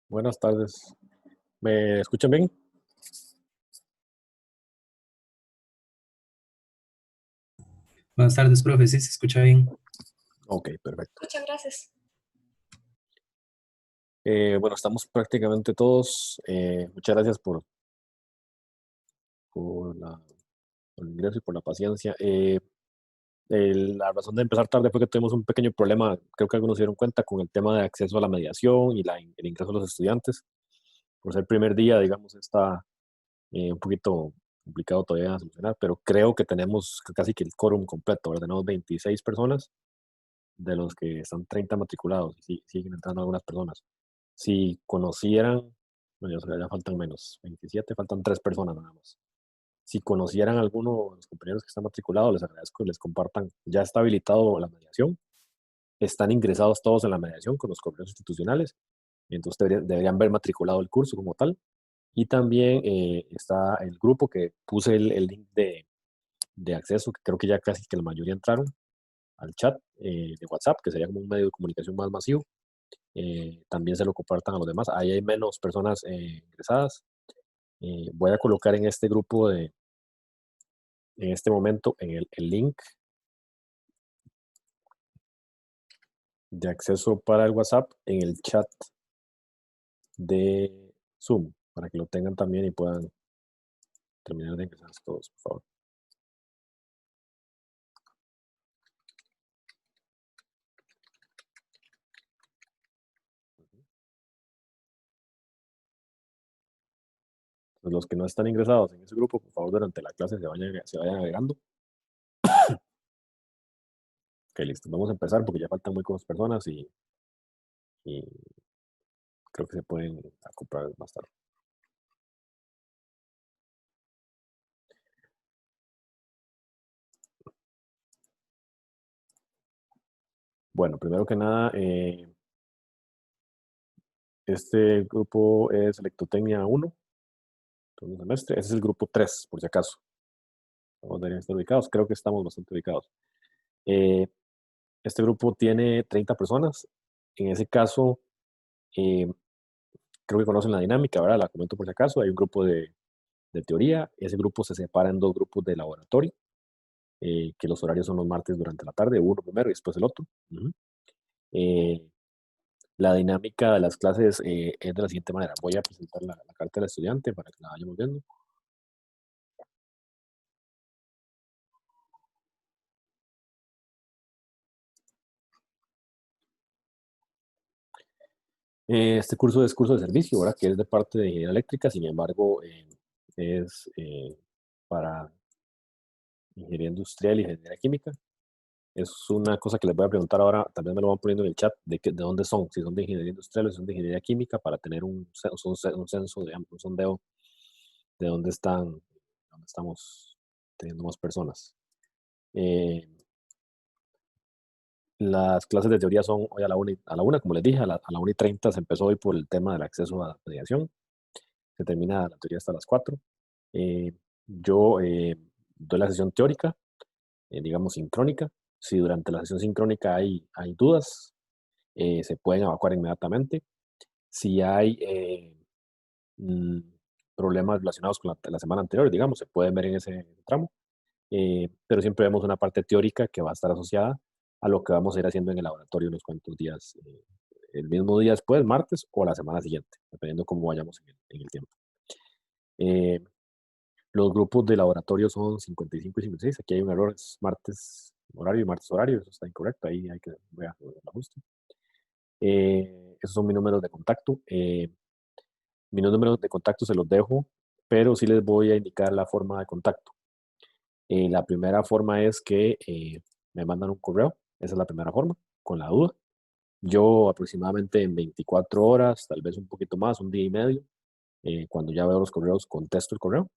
Buenas tardes. ¿Me escuchan bien? Buenas tardes, profe. Sí, se escucha bien. Ok, perfecto. Muchas gracias. Bueno, estamos prácticamente todos. Muchas gracias por por el ingreso y por la paciencia. La razón de empezar tarde fue que tuvimos un pequeño problema, creo que algunos se dieron cuenta, con el tema de acceso a la mediación y el ingreso de los estudiantes. Por ser primer día, digamos, está un poquito complicado todavía de solucionar, pero creo que tenemos casi que el quórum completo, ¿verdad? Tenemos 26 personas, de los que están 30 matriculados, y siguen entrando algunas personas. Si conocieran, bueno, ya faltan menos, 27, faltan 3 personas nada más. Si conocieran a alguno de los compañeros que están matriculados, les agradezco que les compartan. Ya está habilitado la mediación, están ingresados todos en la mediación con los correos institucionales, entonces deberían ver matriculado el curso como tal. Y también está el grupo que puse el link de acceso, que creo que ya casi que la mayoría entraron al chat de WhatsApp, que sería como un medio de comunicación más masivo. También se lo compartan a los demás. Ahí hay menos personas ingresadas. Voy a colocar en este grupo en este momento, en el link de acceso para el WhatsApp en el chat de Zoom, para que lo tengan también y puedan terminar de ingresar todos, por favor. Entonces, los que no están ingresados en ese grupo, por favor, durante la clase se vayan agregando. Ok, listo. Vamos a empezar porque ya faltan muy pocas personas y creo que se pueden acoplar más tarde. Bueno, primero que nada, este grupo es Electrotecnia 1, segundo semestre. Ese es el grupo 3, por si acaso. Todos deberían estar ubicados. Creo que estamos bastante ubicados. Eh, este grupo tiene 30 personas. En ese caso, eh, creo que conocen la dinámica, ¿verdad? La comento por si acaso. Hay un grupo de teoría. Ese grupo se separa en dos grupos de laboratorio, que los horarios son los martes durante la tarde, uno primero y después el otro. Ujú. Eh, La dinámica de las clases es de la siguiente manera. Voy a presentar la carta del estudiante para que la vayamos viendo. Este curso es curso de servicio, ¿verdad? Que es de parte de ingeniería eléctrica, sin embargo, es para ingeniería industrial y ingeniería química. Es una cosa que les voy a preguntar ahora, también me lo van poniendo en el chat, de dónde son, si son de ingeniería industrial o si son de ingeniería química, para tener un censo, digamos, un sondeo de dónde estamos teniendo más personas. Eh, Las clases de teoría son hoy a la una, como les dije, a la 1:30 se empezó hoy por el tema del acceso a la mediación. Se termina la teoría hasta las 4. Eh, yo doy la sesión teórica, digamos sincrónica. Si durante la sesión sincrónica hay dudas, se pueden evacuar inmediatamente. Si hay mm, problemas relacionados con la semana anterior, digamos, se pueden ver en ese tramo. Pero siempre vemos una parte teórica que va a estar asociada a lo que vamos a ir haciendo en el laboratorio unos cuantos días, el mismo día después, martes, o la semana siguiente, dependiendo cómo vayamos en el tiempo. Eh, los grupos de laboratorio son 55 y 56. Aquí hay un error, es martes horario y martes horario, eso está incorrecto, ahí voy a hacer el ajuste. Esos son mis números de contacto. Mis números de contacto se los dejo, pero sí les voy a indicar la forma de contacto. La primera forma es que me mandan un correo, esa es la primera forma, con la duda. Yo aproximadamente en 24 horas, tal vez un poquito más, un día y medio, cuando ya veo los correos, contesto el correo.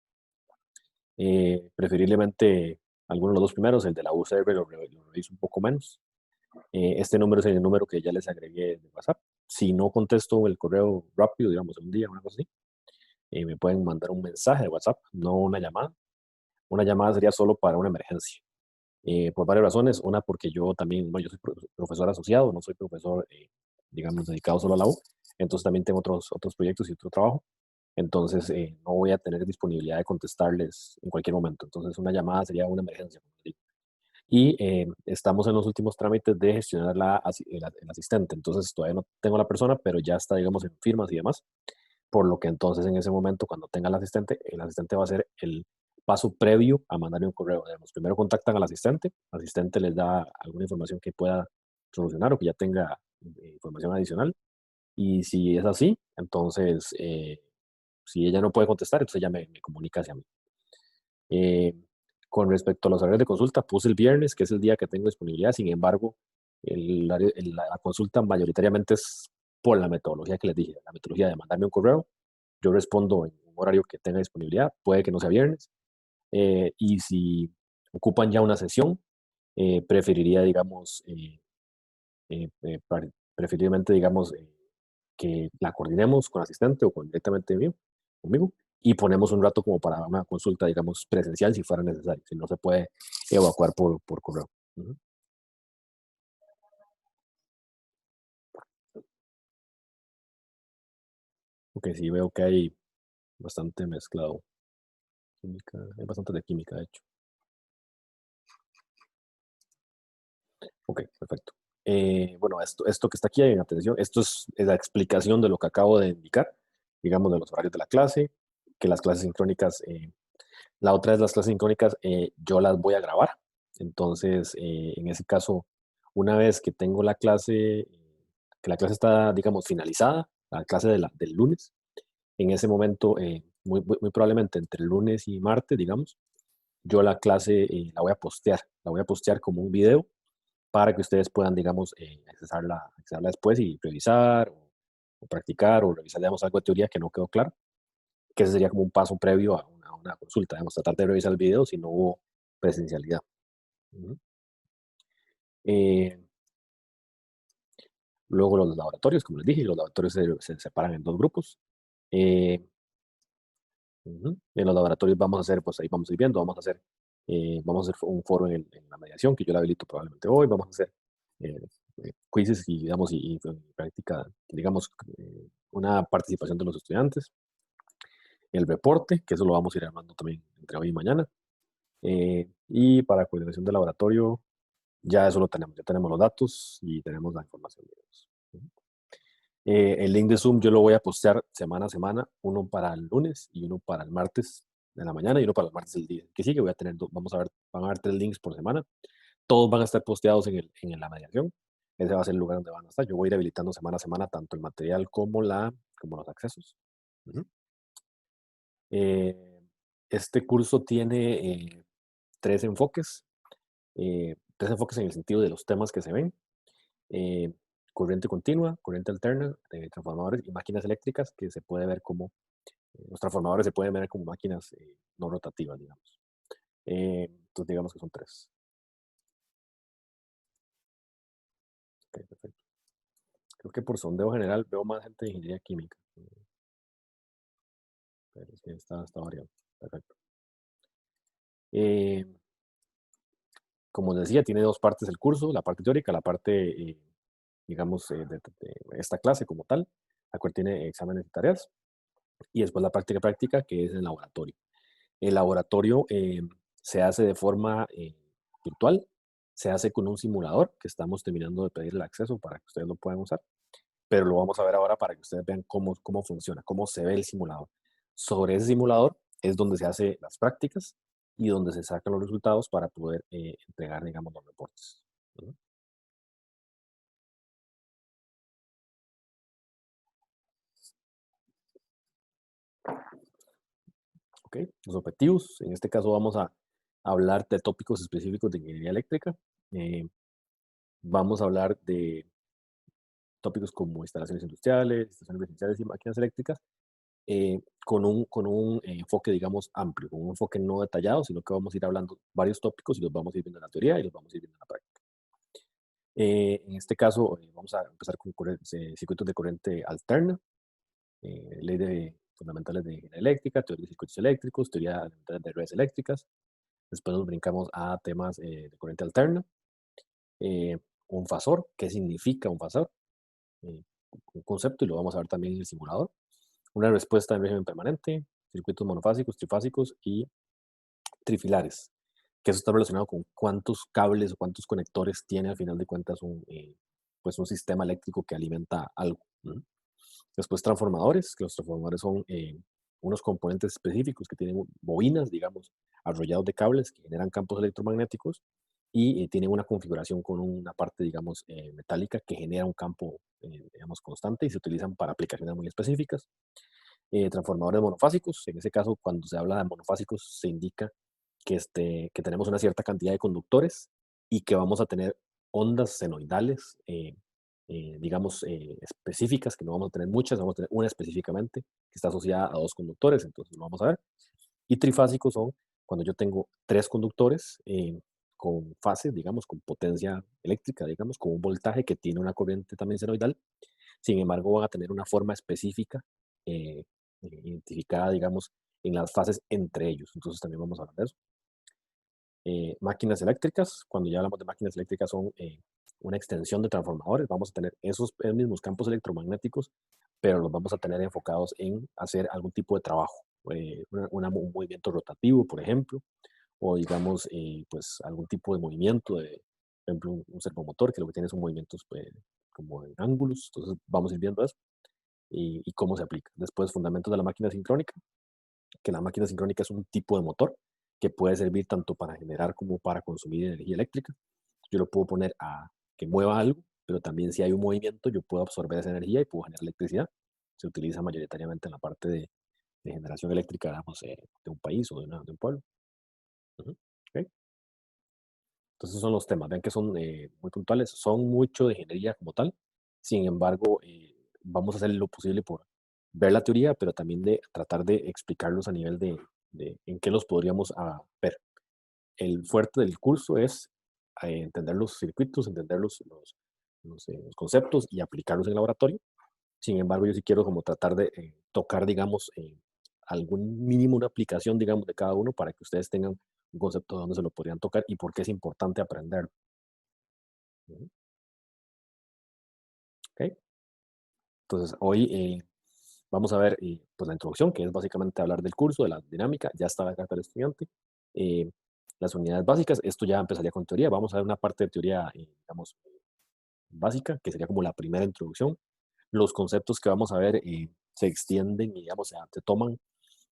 Preferiblemente alguno de los dos primeros, el de la UCR lo reviso un poco menos. Este número es el número que ya les agregué de WhatsApp. Si no contesto el correo rápido, digamos, en un día, una cosa así, me pueden mandar un mensaje de WhatsApp, no una llamada. Una llamada sería solo para una emergencia. Por varias razones. Una, porque yo también, bueno, yo soy profesor asociado, no soy profesor, digamos, dedicado solo a la U. Entonces también tengo otros proyectos y otro trabajo. Entonces no voy a tener disponibilidad de contestarles en cualquier momento. Entonces una llamada sería una emergencia, como digo. Y estamos en los últimos trámites de gestionar el asistente. Entonces todavía no tengo la persona, pero ya está, digamos, en firmas y demás. Por lo que entonces en ese momento, cuando tenga el asistente va a ser el paso previo a mandarle un correo. Digamos, primero contactan al asistente, el asistente les da alguna información que pueda solucionar o que ya tenga información adicional. Y si es así, entonces, si ella no puede contestar, entonces ella me comunica hacia mí. Eh, con respecto a los horarios de consulta, puse el viernes, que es el día que tengo disponibilidad. Sin embargo, la consulta mayoritariamente es por la metodología que les dije, la metodología de mandarme un correo. Yo respondo en un horario que tenga disponibilidad, puede que no sea viernes. Y si ocupan ya una sesión, preferiría, digamos, preferiblemente, digamos, que la coordinemos con asistente o directamente conmigo y ponemos un rato como para una consulta, digamos, presencial si fuera necesario, si no se puede evacuar por correo. Ujú. Ok, sí veo que hay bastante mezclado. Química, hay bastante de química, de hecho. Ok, perfecto. Bueno, esto que está aquí en atención, esto es la explicación de lo que acabo de indicar, digamos, de los horarios de la clase, que las clases sincrónicas, la otra es las clases sincrónicas, yo las voy a grabar. Entonces, en ese caso, una vez que tengo la clase, que la clase está, digamos, finalizada, la clase del lunes, en ese momento, muy probablemente entre el lunes y martes, digamos, yo la clase la voy a postear como un video para que ustedes puedan, digamos, accesarla después y revisar o practicar o revisar, digamos, algo de teoría que no quedó claro, que ese sería como un paso previo a una consulta, digamos, tratar de revisar el video si no hubo presencialidad. Ujú. Eh, Luego los laboratorios, como les dije, los laboratorios se separan en dos grupos. Eh, Ujú. En los laboratorios vamos a hacer, pues ahí vamos a ir viendo, vamos a hacer un foro en la mediación, que yo la habilito probablemente hoy, vamos a hacer eh, quizzes y, digamos, y práctica, digamos, una participación de los estudiantes, el reporte, que eso lo vamos a ir armando también entre hoy y mañana, y para coordinación de laboratorio, ya eso lo tenemos, ya tenemos los datos y tenemos la información, digamos. Ujú. El link de Zoom yo lo voy a postear semana a semana, uno para el lunes y uno para el martes de la mañana y uno para el martes del día que sigue. Voy a tener, vamos a ver, van a haber 3 links por semana. Todos van a estar posteados en la mediación. Ese va a ser el lugar donde van a estar. Yo voy a ir habilitando semana a semana tanto el material como los accesos. Ujú. Eh, este curso tiene 3 enfoques. 3 enfoques en el sentido de los temas que se ven. eh, Corriente continua, corriente alterna, transformadores y máquinas eléctricas, que se puede ver como los transformadores se pueden ver como máquinas no rotativas, digamos. Entonces, digamos que son 3. Ok, perfecto. Creo que por sondeo general veo más gente de ingeniería química, pero sí está variado. Perfecto. Eh, Como les decía, tiene 2 partes el curso, la parte teórica, la parte, digamos, de esta clase como tal, la cual tiene exámenes y tareas, y después la práctica que es en laboratorio. El laboratorio se hace de forma virtual, se hace con un simulador que estamos terminando de pedir el acceso para que ustedes lo puedan usar, pero lo vamos a ver ahora para que ustedes vean cómo funciona, cómo se ve el simulador. Sobre ese simulador es donde se hacen las prácticas y donde se sacan los resultados para poder entregar, digamos, los reportes. ¿No? ¿Ok? Los objetivos, en este caso vamos a hablar de tópicos específicos de ingeniería eléctrica. Eh, Vamos a hablar de tópicos como instalaciones industriales, instalaciones residenciales y máquinas eléctricas, con un enfoque, digamos, amplio, con un enfoque no detallado, sino que vamos a ir hablando varios tópicos y los vamos a ir viendo en la teoría y los vamos a ir viendo en la práctica. En este caso, vamos a empezar con circuitos de corriente alterna, ley de fundamentales de ingeniería eléctrica, teoría de circuitos eléctricos, teoría de redes eléctricas. Después nos brincamos a temas de corriente alterna, eh, un fasor, ¿qué significa un fasor? un concepto y lo vamos a ver también en el simulador. Una respuesta en régimen permanente, circuitos monofásicos, trifásicos y trifilares, que eso está relacionado con cuántos cables o cuántos conectores tiene al final de cuentas pues un sistema eléctrico que alimenta algo. ¿No? Después transformadores, que los transformadores son unos componentes específicos que tienen bobinas, digamos, arrollados de cables que generan campos electromagnéticos y tienen una configuración con una parte, digamos, metálica que genera un campo, digamos, constante y se utilizan para aplicaciones muy específicas. Transformadores monofásicos, en ese caso, cuando se habla de monofásicos, se indica que tenemos una cierta cantidad de conductores y que vamos a tener ondas senoidales, digamos, específicas, que no vamos a tener muchas, vamos a tener una específicamente que está asociada a dos conductores, entonces lo vamos a ver. Y trifásicos son cuando yo tengo tres conductores con fase, digamos, con potencia eléctrica, digamos, con un voltaje que tiene una corriente también senoidal, sin embargo van a tener una forma específica eh, identificada, digamos, en las fases entre ellos. Entonces también vamos a hablar de eso. Máquinas eléctricas, cuando ya hablamos de máquinas eléctricas, son una extensión de transformadores. Vamos a tener esos mismos campos electromagnéticos, pero los vamos a tener enfocados en hacer algún tipo de trabajo, un movimiento rotativo, por ejemplo, o digamos, pues algún tipo de movimiento, por ejemplo, un servomotor, que lo que tiene son movimientos como en ángulos. Entonces vamos a ir viendo eso y cómo se aplica. Después, fundamentos de la máquina sincrónica, que la máquina sincrónica es un tipo de motor que puede servir tanto para generar como para consumir energía eléctrica. Yo lo puedo poner a que mueva algo, pero también si hay un movimiento, yo puedo absorber esa energía y puedo generar electricidad. Se utiliza mayoritariamente en la parte de generación eléctrica, digamos, de un país o de un pueblo. Ujú, ¿ok? Entonces son los temas, vean que son muy puntuales, son mucho de ingeniería como tal, sin embargo, vamos a hacer lo posible por ver la teoría, pero también de tratar de explicarlos a nivel de en qué los podríamos ver. El fuerte del curso es entender los circuitos, entender los conceptos y aplicarlos en el laboratorio. Sin embargo, yo sí quiero como tratar de tocar, digamos, algún mínimo, una aplicación, digamos, de cada uno para que ustedes tengan un concepto de dónde se lo podrían tocar y por qué es importante aprenderlo. Ujú, ¿ok? Entonces, hoy vamos a ver pues la introducción, que es básicamente hablar del curso, de la dinámica, ya está la carta del estudiante, eh, las unidades básicas, esto ya empezaría con teoría, vamos a ver una parte de teoría, digamos, básica, que sería como la primera introducción. Los conceptos que vamos a ver se extienden y, digamos, se toman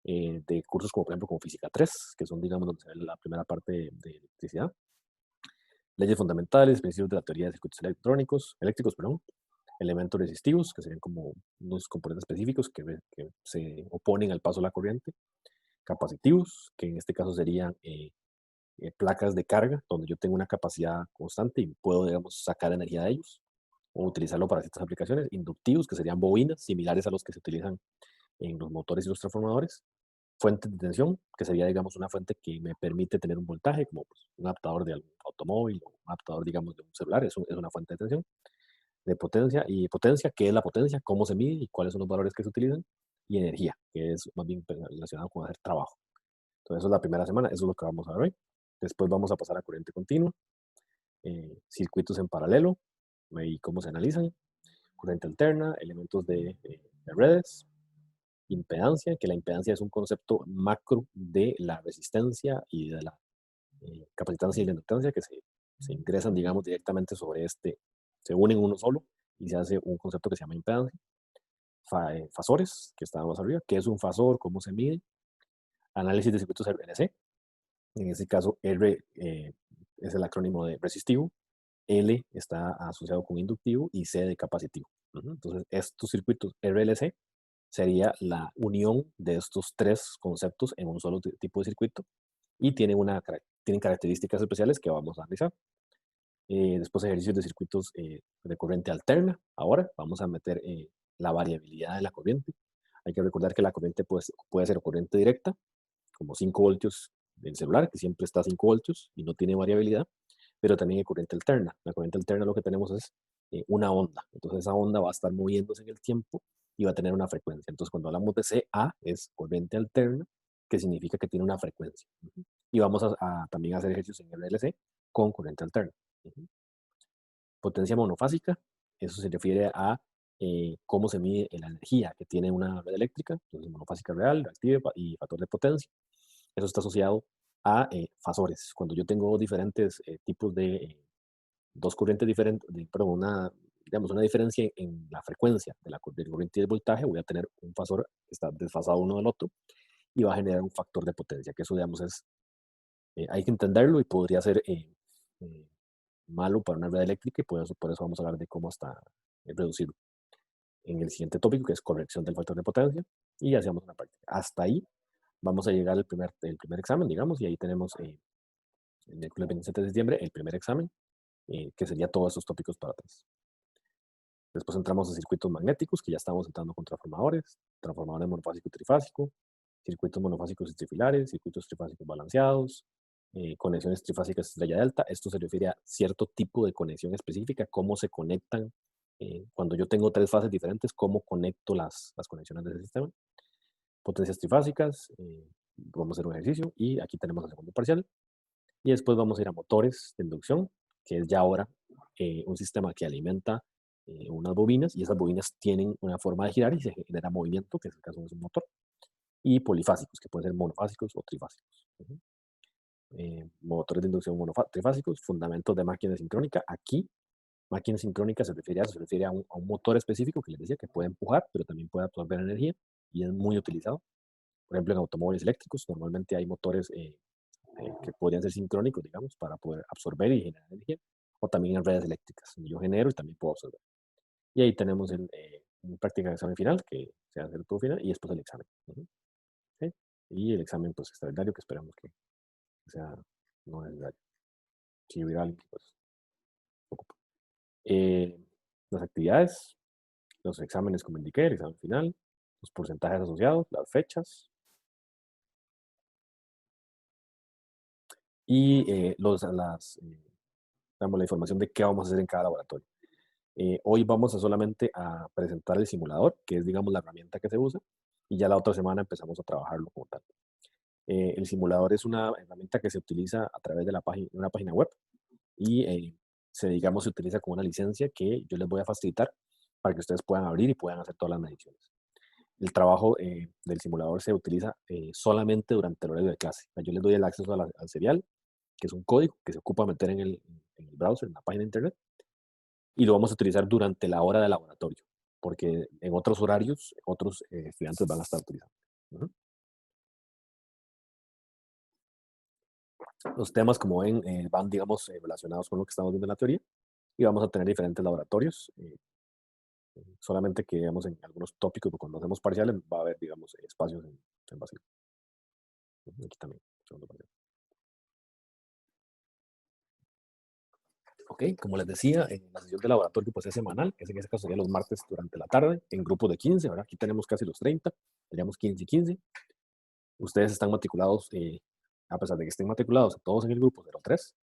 de cursos como, por ejemplo, como Física 3, que son, digamos, donde se ve la primera parte de electricidad. Leyes fundamentales, principios de la teoría de circuitos eléctricos, perdón, elementos resistivos, que serían como unos componentes específicos que se oponen al paso de la corriente, capacitivos, que en este caso serían placas de carga, donde yo tengo una capacidad constante y puedo, digamos, sacar energía de ellos o utilizarlo para ciertas aplicaciones, inductivos, que serían bobinas, similares a los que se utilizan en los motores y los transformadores, fuentes de tensión, que sería, digamos, una fuente que me permite tener un voltaje, como pues, un adaptador de algún automóvil o un adaptador, digamos, de un celular, es una fuente de tensión, de potencia, y potencia, ¿qué es la potencia? ¿Cómo se mide y cuáles son los valores que se utilizan? Y energía, que es más bien relacionado con hacer trabajo. Entonces, eso es la primera semana, eso es lo que vamos a ver hoy. Después vamos a pasar a corriente continua, circuitos en paralelo y cómo se analizan, corriente alterna, elementos de redes, impedancia, que la impedancia es un concepto macro de la resistencia y de la capacitancia y la inductancia que se ingresan, digamos, directamente sobre se unen uno solo y se hace un concepto que se llama impedancia. Fasores, que está más arriba, qué es un fasor, cómo se mide, análisis de circuitos RLC, en ese caso R es el acrónimo de resistivo, L está asociado con inductivo y C de capacitivo. Entonces, estos circuitos RLC sería la unión de estos tres conceptos en un solo tipo de circuito y tienen características especiales que vamos a analizar. Después ejercicios de circuitos de corriente alterna. Ahora vamos a meter la variabilidad de la corriente. Hay que recordar que la corriente puede ser corriente directa, como 5 voltios del celular, que siempre está a 5 voltios y no tiene variabilidad, pero también hay corriente alterna. La corriente alterna lo que tenemos es una onda. Entonces esa onda va a estar moviéndose en el tiempo y va a tener una frecuencia. Entonces cuando hablamos de CA es corriente alterna, que significa que tiene una frecuencia. Y vamos a también hacer ejercicios en RLC con corriente alterna. Potencia monofásica, eso se refiere a cómo se mide la energía que tiene una red eléctrica, entonces monofásica real, reactiva y factor de potencia. Eso está asociado a fasores. Cuando yo tengo diferentes tipos de dos corrientes diferentes, perdón, digamos, una diferencia en la frecuencia de la corriente y el voltaje, voy a tener un fasor que está desfasado uno del otro y va a generar un factor de potencia, que eso, digamos, hay que entenderlo y podría ser eh, malo para una red eléctrica y por eso vamos a hablar de cómo hasta reducirlo en el siguiente tópico, que es corrección del factor de potencia, y hacemos una práctica. Hasta ahí vamos a llegar al primer examen, digamos, y ahí tenemos el miércoles 27 de septiembre el primer examen, que sería todos esos tópicos para atrás. Después entramos a circuitos magnéticos, que ya estamos entrando con transformadores monofásico y trifásico, circuitos monofásicos y trifilares, circuitos trifásicos balanceados, conexiones trifásicas estrella delta. Esto se refiere a cierto tipo de conexión específica, cómo se conectan, cuando yo tengo tres fases diferentes, cómo conecto las conexiones del sistema. Potencias trifásicas, vamos a hacer un ejercicio y aquí tenemos el segundo parcial. Y después vamos a ir a motores de inducción, que es ya ahora un sistema que alimenta unas bobinas y esas bobinas tienen una forma de girar y se genera movimiento, que en este caso es un motor. Y polifásicos, que pueden ser monofásicos o trifásicos. Motores de inducción trifásicos, fundamentos de máquina sincrónica. Aquí, máquina sincrónica se refiere a un motor específico que les decía que puede empujar, pero también puede absorber energía y es muy utilizado. Por ejemplo, en automóviles eléctricos, normalmente hay motores que podrían ser sincrónicos, digamos, para poder absorber y generar energía, o también en redes eléctricas. Yo genero y también puedo absorber. Y ahí tenemos una práctica de examen final, que se hace el todo final, y después el examen. ¿Sí? Y el examen pues, extraordinario, que esperamos que sea no necesario. Si hubiera alguien, pues, ocupa. Las actividades, los exámenes, como indiqué, el examen final, los porcentajes asociados, las fechas, y damos la información de qué vamos a hacer en cada laboratorio. Hoy vamos a solamente a presentar el simulador, que es, digamos, la herramienta que se usa, y ya la otra semana empezamos a trabajarlo como tal. El simulador es una herramienta que se utiliza a través de una página web y digamos, se utiliza como una licencia que yo les voy a facilitar para que ustedes puedan abrir y puedan hacer todas las mediciones. El trabajo del simulador se utiliza solamente durante el horario de clase. O sea, yo les doy el acceso al serial, que es un código que se ocupa meter en el browser, en la página de internet, y lo vamos a utilizar durante la hora de laboratorio, porque en otros horarios otros estudiantes van a estar utilizando. Ujú. Los temas, como ven, van, digamos, relacionados con lo que estamos viendo en la teoría, y vamos a tener diferentes laboratorios, solamente que, digamos, en algunos tópicos, cuando hacemos parciales, va a haber, digamos, espacios en vacío. Aquí también, segundo parcial. Ok, como les decía, la sesión de laboratorio pues es semanal, que en ese caso sería los martes durante la tarde, en grupos de 15, ¿verdad? Aquí tenemos casi los 30, teníamos 15 y 15. Ustedes están matriculados, a pesar de que estén matriculados todos en el grupo 03,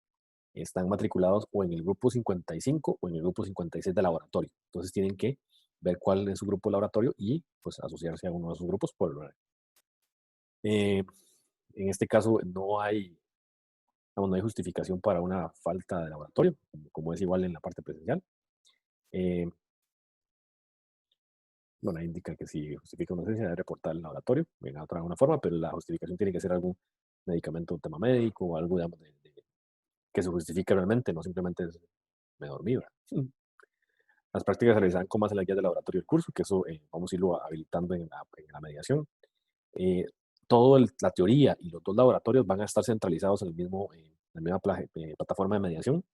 están matriculados o en el grupo 55 o en el grupo 56 de laboratorio. Entonces tienen que ver cuál es su grupo de laboratorio y pues asociarse a uno de esos grupos por el horario. En este caso no hay justificación para una falta de laboratorio, como es igual en la parte presencial. Eh, bueno, indica que si justifica una ausencia debe reportar el laboratorio de alguna forma, pero la justificación tiene que ser algún medicamento, un tema médico o algo, digamos, que se justifique realmente, no simplemente es me dormí. Las prácticas se realizarán con más en la guía del laboratorio del curso, que eso vamos a irlo habilitando en la mediación. Eh, Toda la teoría y los dos laboratorios van a estar centralizados en la misma plataforma de mediación,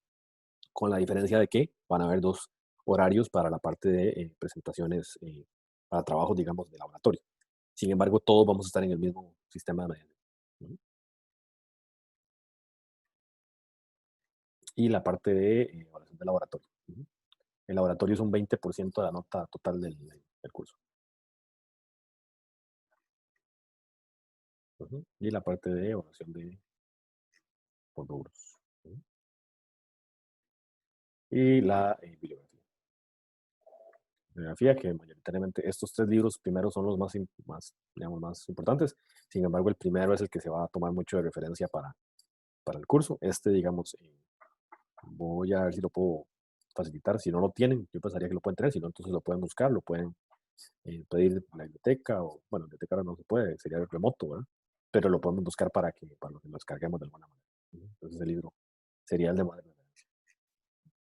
con la diferencia de que van a haber dos horarios para la parte de presentaciones para trabajos, digamos, de laboratorio. Sin embargo, todos vamos a estar en el mismo sistema de mediación. Ujú. Y la parte de evaluación de laboratorio. Ujú. El laboratorio es un 20% de la nota total del curso. Ujú. Y la parte de evaluación por rubros. Ujú. Y la bibliografía. Bibliografía, que mayoritariamente estos tres libros primeros son los digamos, más importantes. Sin embargo, el primero es el que se va a tomar mucho de referencia para el curso. Digamos, voy a ver si lo puedo facilitar. Si no lo tienen, yo pensaría que lo pueden tener, si no, entonces lo pueden buscar, lo pueden pedir en la biblioteca, o bueno, en la biblioteca ahora no se puede, sería remoto, ¿verdad? Pero lo podemos buscar para que lo descarguemos de alguna manera. Entonces el libro sería el de Moderna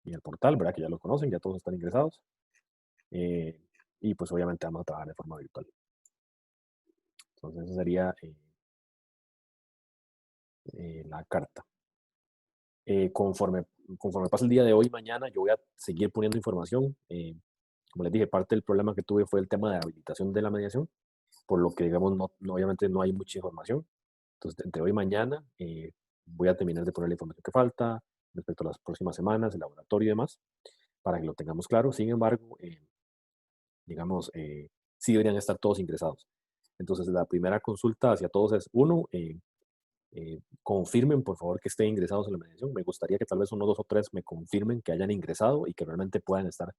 y el portal, ¿verdad? Que ya lo conocen, ya todos están ingresados. eh, y pues obviamente vamos a trabajar de forma virtual. Entonces esa sería la carta. Conforme pasa el día de hoy, mañana, yo voy a seguir poniendo información. Como les dije, parte del problema que tuve fue el tema de habilitación de la mediación, por lo que, digamos, obviamente no hay mucha información. Entonces, entre hoy y mañana voy a terminar de poner la información que falta respecto a las próximas semanas, el laboratorio y demás, para que lo tengamos claro. Sin embargo, digamos, sí deberían estar todos ingresados. Entonces, la primera consulta hacia todos es, uno, confirmen por favor que estén ingresados en la mediación. Me gustaría que tal vez uno, dos o tres me confirmen que hayan ingresado y que realmente puedan estar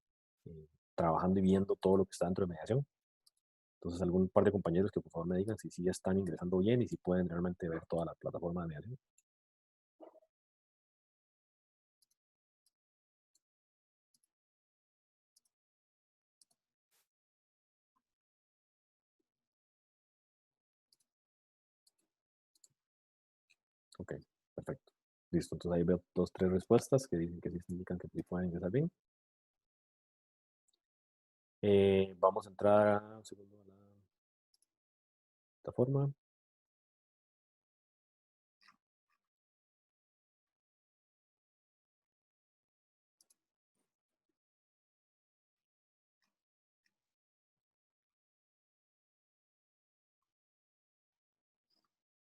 trabajando y viendo todo lo que está dentro de mediación. Entonces, algún par de compañeros que por favor me digan si sí están ingresando bien y si pueden realmente ver toda la plataforma de mediación. Ok, perfecto. Listo, entonces ahí veo dos, tres respuestas que dicen que sí indican que sí pueden ingresar bien. Vamos a entrar un segundo a la plataforma.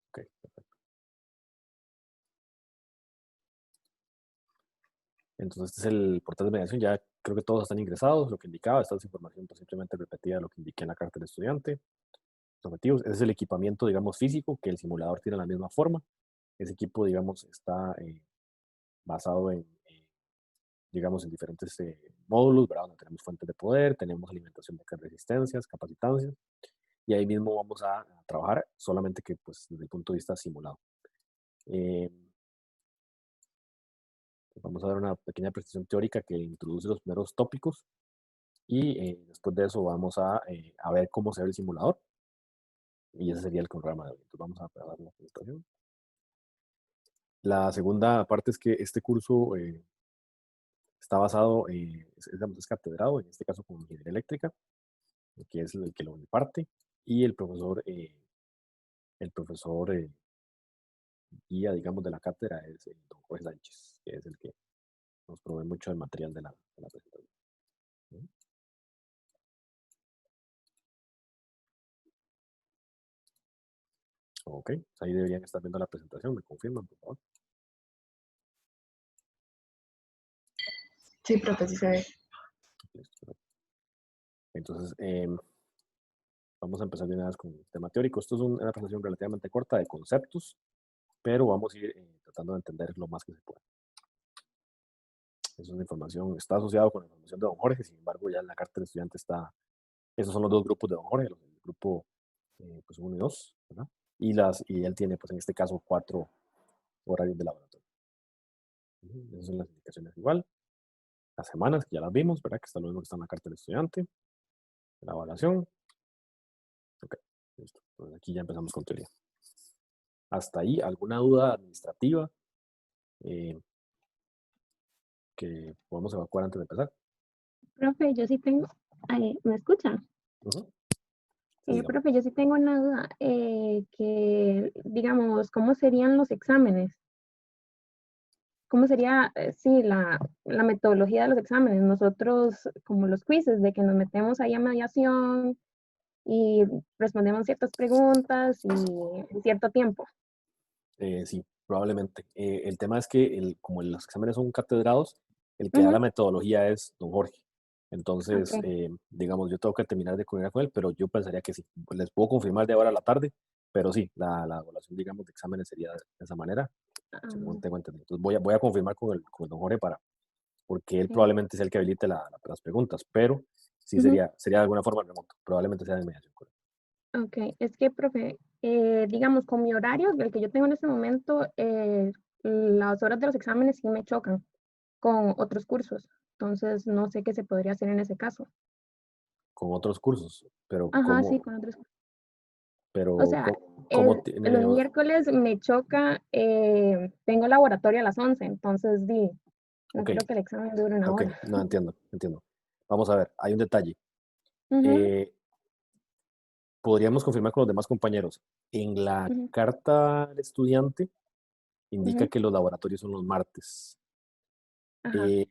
Ok, perfecto. Entonces este es el portal de mediación. Ya creo que todos están ingresados, lo que indicaba. Esta es información pues, simplemente repetida lo que indiqué en la carta del estudiante. Los objetivos, ese es el equipamiento, digamos, físico, que el simulador tiene la misma forma. Ese equipo, digamos, está basado digamos, en diferentes módulos, ¿verdad? Donde tenemos fuentes de poder, tenemos alimentación de resistencias, capacitancias, y ahí mismo vamos a trabajar, solamente que, pues, desde el punto de vista simulado. Eh, Vamos a dar una pequeña presentación teórica que introduce los primeros tópicos, y después de eso vamos a ver cómo se ve el simulador, y ese sería el programa de hoy. Entonces vamos a dar la presentación. La segunda parte es que este curso está basado, digamos, es catedrado, en este caso con ingeniería eléctrica, que es el que lo imparte, y el profesor guía, digamos, de la cátedra es don Jorge Sánchez, que es el que nos provee mucho del material de la presentación. ¿Sí? Ok, ahí deberían estar viendo la presentación, me confirman, por favor. Sí, profe, sí se ve. Listo. Entonces, vamos a empezar de una vez con el tema teórico. Esto es una presentación relativamente corta de conceptos, pero vamos a ir tratando de entender lo más que se pueda. Es una información, está asociado con la información de don Jorge, sin embargo, ya en la carta del estudiante está, esos son los dos grupos de don Jorge, el grupo pues 1 y 2, ¿verdad? Y él tiene, pues en este caso, 4 horarios de laboratorio. Esas son las indicaciones igual. Las semanas, que ya las vimos, ¿verdad? Que está lo mismo que está en la carta del estudiante. La evaluación. Ok, listo. Pues aquí ya empezamos con teoría. Hasta ahí, ¿alguna duda administrativa eh, que podemos evacuar antes de empezar? Profe, yo sí tengo, ¿me escuchan? Sí, dígame. Profe, yo sí tengo una duda, que digamos, ¿cómo serían los exámenes? ¿Cómo sería, sí, la metodología de los exámenes? Nosotros, como los quizzes, de que nos metemos ahí a mediación y respondemos ciertas preguntas y en cierto tiempo. Sí, probablemente. El tema es que como los exámenes son catedrados, el que da la Ujú, metodología es don Jorge. Entonces, ok. digamos, yo tengo que terminar de coordinar con él, pero yo pensaría que sí. Les puedo confirmar de ahora a la tarde, pero sí, la evaluación, digamos, de exámenes sería de esa manera, según Ah, tengo entendido. Entonces, voy a confirmar con el don Jorge porque él ok. probablemente sea el que habilite las preguntas, pero sí Ujú, sería de alguna forma remoto. Probablemente sea de mediación. ok, es que, profe, digamos, con mi horario, el que yo tengo en este momento, las horas de los exámenes sí me chocan con otros cursos. Entonces, no sé qué se podría hacer en ese caso. con otros cursos, pero Ajá, sí, ¿cómo, con otros. O pero sea, cómo tiene, los miércoles me choca, tengo laboratorio a las 11, entonces no ok, creo que el examen dure una ok, hora. no entiendo, entiendo. Vamos a ver, hay un detalle. Ujú, Eh, Podríamos confirmar con los demás compañeros. En la ujú, carta del estudiante indica ujú, que los laboratorios son los martes. ajá. Eh,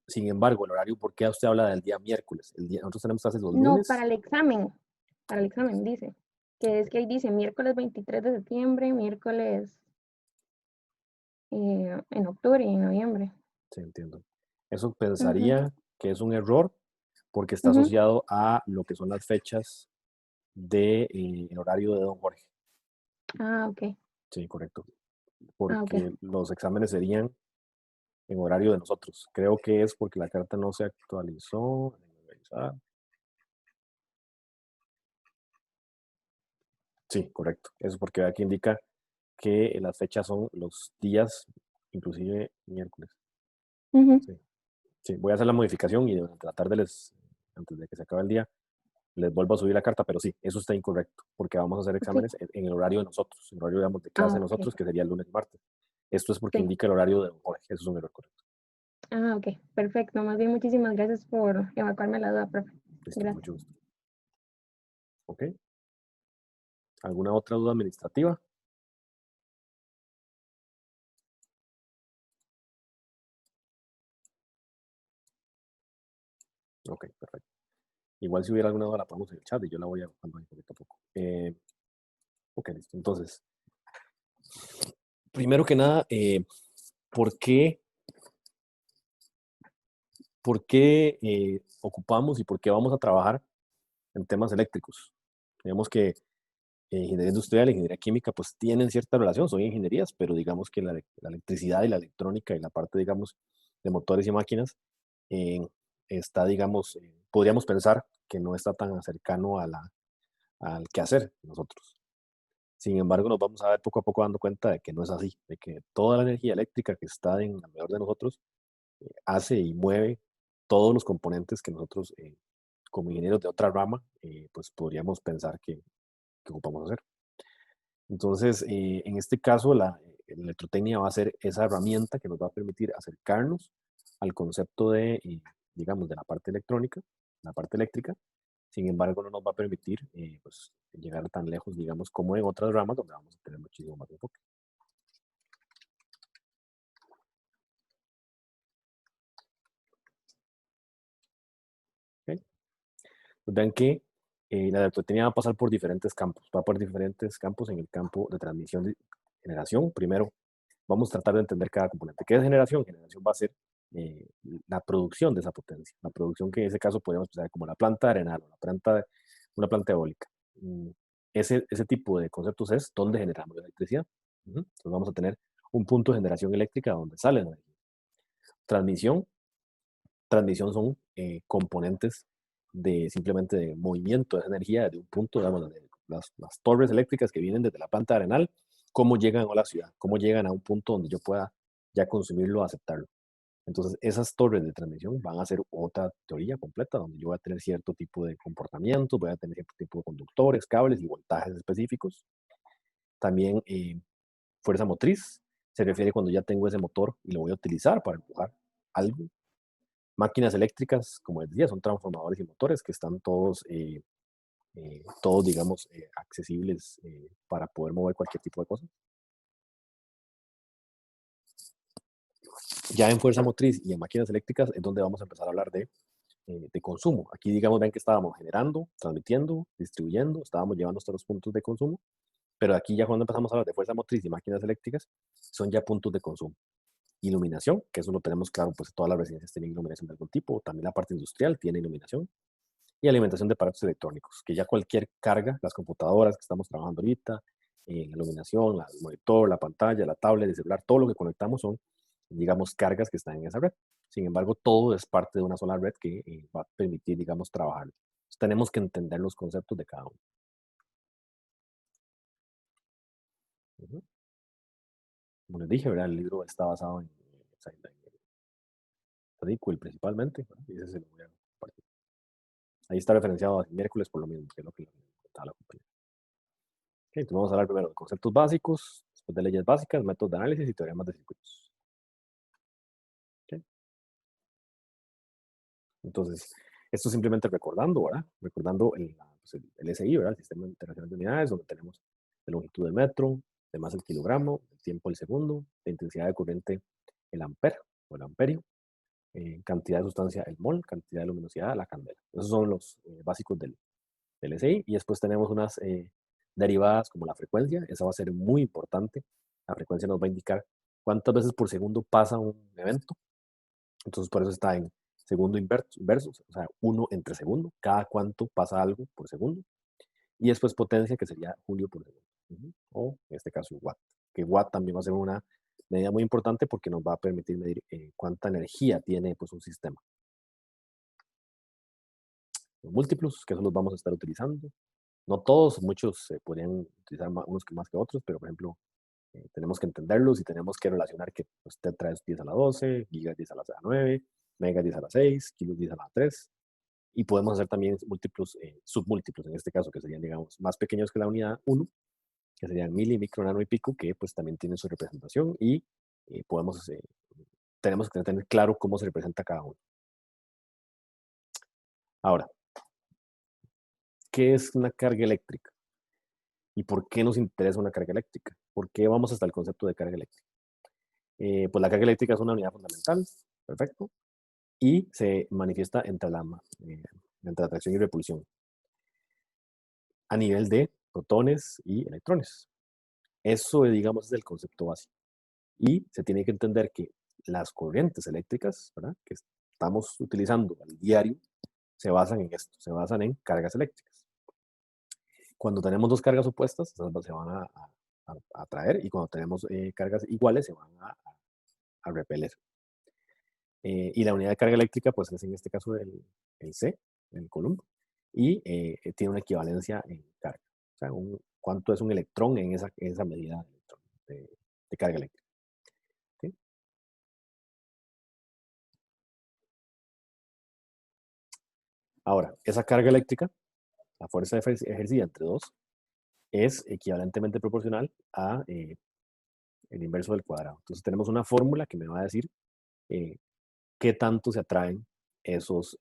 Sin embargo, el horario, ¿por qué usted habla del día miércoles? Nosotros tenemos clases los No, lunes. para el examen dice, que es que ahí dice miércoles 23 de septiembre, miércoles en octubre y en noviembre. Sí, entiendo. Eso Ujú, pensaría que es un error porque está ujú. asociado a lo que son las fechas de, el horario de don Jorge. Ah, ok. Sí, correcto. Ah, ok. Porque los exámenes serían en horario de nosotros. Creo que es porque la carta no se actualizó. Déjame revisar. Sí, correcto. Eso porque aquí indica que las fechas son los días, inclusive miércoles. Ujú, Sí, sí. Voy a hacer la modificación y tratar de antes de que se acabe el día, les vuelvo a subir la carta, pero sí, eso está incorrecto, porque vamos a hacer sí. exámenes en el horario de nosotros, en el horario, digamos, de clase Ah, de ok. nosotros, que sería el lunes y martes. Esto es porque Sí. indica el horario de don Jorge, eso es un error correcto. Ah, ok. Perfecto. Más bien, muchísimas gracias por evacuarme la duda, profe. Listo, con Gracias. mucho gusto. ¿Ok? ¿Alguna otra duda administrativa? Ok, perfecto. Igual si hubiera alguna duda la ponemos en el chat y yo la voy agrupando ahí poquito a poco. Ok, listo. Entonces, primero que nada, ¿por qué, ocupamos y por qué vamos a trabajar en temas eléctricos? Digamos que ingeniería industrial, ingeniería química, pues tienen cierta relación, son ingenierías, pero digamos que la electricidad y la electrónica y la parte, digamos, de motores y máquinas, eh, está, digamos, podríamos pensar que no está tan cercano al quehacer de nosotros. Sin embargo, nos vamos a ver poco a poco dando cuenta de que no es así, de que toda la energía eléctrica que está en alrededor de nosotros hace y mueve todos los componentes que nosotros, como ingenieros de otra rama, pues podríamos pensar que ocupamos hacer. Entonces, en este caso, la electrotecnia va a ser esa herramienta que nos va a permitir acercarnos al concepto de, digamos, de la parte electrónica, la parte eléctrica. Sin embargo, no nos va a permitir pues, llegar tan lejos, digamos, como en otras ramas donde vamos a tener muchísimo más enfoque. ¿Ok? Pues vean que la electrotecnia va a pasar por diferentes campos, va por diferentes campos en el campo de transmisión de generación. Primero, vamos a tratar de entender cada componente. ¿Qué es generación? Generación va a ser eh, la producción de esa potencia, la producción que en ese caso podríamos pensar como la planta arenal o una planta eólica. Ese tipo de conceptos es donde generamos la electricidad. Entonces vamos a tener un punto de generación eléctrica donde sale la energía. Transmisión, transmisión son componentes de simplemente de movimiento de energía de un punto, digamos, de las torres eléctricas que vienen desde la planta arenal, cómo llegan a la ciudad, cómo llegan a un punto donde yo pueda ya consumirlo o aceptarlo. Entonces, esas torres de transmisión van a ser otra teoría completa, donde yo voy a tener cierto tipo de comportamiento, voy a tener cierto tipo de conductores, cables y voltajes específicos. También fuerza motriz se refiere cuando ya tengo ese motor y lo voy a utilizar para empujar algo. Máquinas eléctricas, como les decía, son transformadores y motores que están todos digamos, accesibles para poder mover cualquier tipo de cosa. Ya en fuerza motriz y en máquinas eléctricas es donde vamos a empezar a hablar de consumo. Aquí, digamos, ven que estábamos generando, transmitiendo, distribuyendo, estábamos llevando hasta los puntos de consumo, pero aquí ya cuando empezamos a hablar de fuerza motriz y máquinas eléctricas, son ya puntos de consumo. Iluminación, que eso lo tenemos claro, pues todas las residencias tienen iluminación de algún tipo, también la parte industrial tiene iluminación, y alimentación de aparatos electrónicos, que ya cualquier carga, las computadoras que estamos trabajando ahorita, la iluminación, el monitor, la pantalla, la tablet, el celular, todo lo que conectamos son, digamos, cargas que están en esa red. Sin embargo, todo es parte de una sola red que va a permitir, digamos, trabajar. Entonces, tenemos que entender los conceptos de cada uno. Ujú. Como les dije, ¿verdad? El libro está basado en SQL principalmente, ¿verdad? Y ese se lo voy a compartir. Ahí está referenciado a miércoles por lo mismo, que es lo que le contaba la compañera. Ok, entonces vamos a hablar primero de conceptos básicos, después de leyes básicas, métodos de análisis y teoremas de circuitos. Ok. Entonces, esto simplemente recordando, ¿verdad? Recordando pues, el SI, ¿verdad? El Sistema Internacional de Unidades, donde tenemos la longitud del metro, de masa el kilogramo, el tiempo el segundo, la intensidad de corriente el ampere o el amperio, cantidad de sustancia el mol, cantidad de luminosidad la candela. Esos son los básicos del SI. Y después tenemos unas derivadas como la frecuencia. Esa va a ser muy importante. La frecuencia nos va a indicar cuántas veces por segundo pasa un evento. Entonces, por eso está en segundo inverso, o sea, 1 entre segundo, cada cuánto pasa algo por segundo. Y después potencia, que sería julio por segundo. O en este caso, watt. Que watt también va a ser una medida muy importante porque nos va a permitir medir cuánta energía tiene pues, un sistema. Los múltiplos, que eso los vamos a estar utilizando. No todos, muchos se podrían utilizar unos más que otros, pero por ejemplo, tenemos que entenderlos y tenemos que relacionar que usted trae 10 a la 12, gigas 10 a la 9, megas 10 a la 6, kilos 10 a la 3. Y podemos hacer también múltiplos, submúltiplos en este caso, que serían, digamos, más pequeños que la unidad 1, que serían mili, micro, nano y pico, que pues también tienen su representación y tenemos que tener claro cómo se representa cada uno. Ahora, ¿qué es una carga eléctrica? ¿Y por qué nos interesa una carga eléctrica? ¿Por qué vamos hasta el concepto de carga eléctrica? Pues la carga eléctrica es una unidad fundamental, perfecto, y se manifiesta entre la atracción y repulsión a nivel de protones y electrones. Eso, digamos, es el concepto básico. Y se tiene que entender que las corrientes eléctricas, ¿verdad?, que estamos utilizando al diario, se basan en esto, se basan en cargas eléctricas. Cuando tenemos dos cargas opuestas, esas se van a atraer, y cuando tenemos cargas iguales, se van a repeler. Y la unidad de carga eléctrica, pues es en este caso el C, el Coulomb, y tiene una equivalencia en carga. O sea, cuánto es un electrón en esa medida de carga eléctrica. ¿Sí? Ahora, esa carga eléctrica, la fuerza ejercida entre dos, es equivalentemente proporcional a el inverso del cuadrado. Entonces tenemos una fórmula que me va a decir qué tanto se atraen esos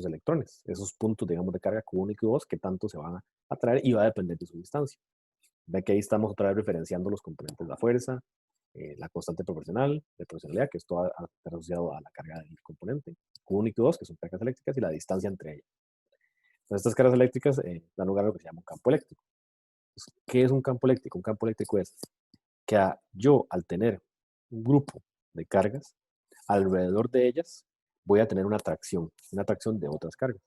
electrones, esos puntos, digamos, de carga Q1 y Q2, qué tanto se van a atraer, y va a depender de su distancia. Ve que ahí estamos otra vez referenciando los componentes de la fuerza, la constante proporcional, de proporcionalidad, que esto va a estar asociado a la carga del componente, Q1 y Q2, que son cargas eléctricas, y la distancia entre ellas. Entonces, estas cargas eléctricas dan lugar a lo que se llama un campo eléctrico. Entonces, ¿qué es un campo eléctrico? Un campo eléctrico es que yo, al tener un grupo de cargas, alrededor de ellas voy a tener una atracción de otras cargas.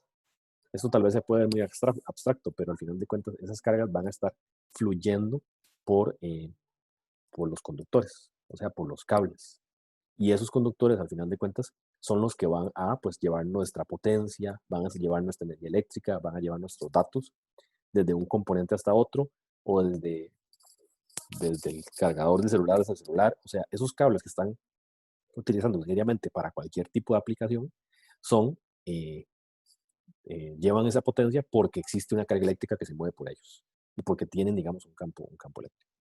Esto tal vez se puede ver muy abstracto, pero al final de cuentas esas cargas van a estar fluyendo por los conductores, o sea, por los cables. Y esos conductores, al final de cuentas, son los que van a pues, llevar nuestra potencia, van a llevar nuestra energía eléctrica, van a llevar nuestros datos desde un componente hasta otro, o desde el cargador de celular hasta el celular. O sea, esos cables que están utilizando diariamente para cualquier tipo de aplicación son, llevan esa potencia porque existe una carga eléctrica que se mueve por ellos y porque tienen, digamos, un campo eléctrico.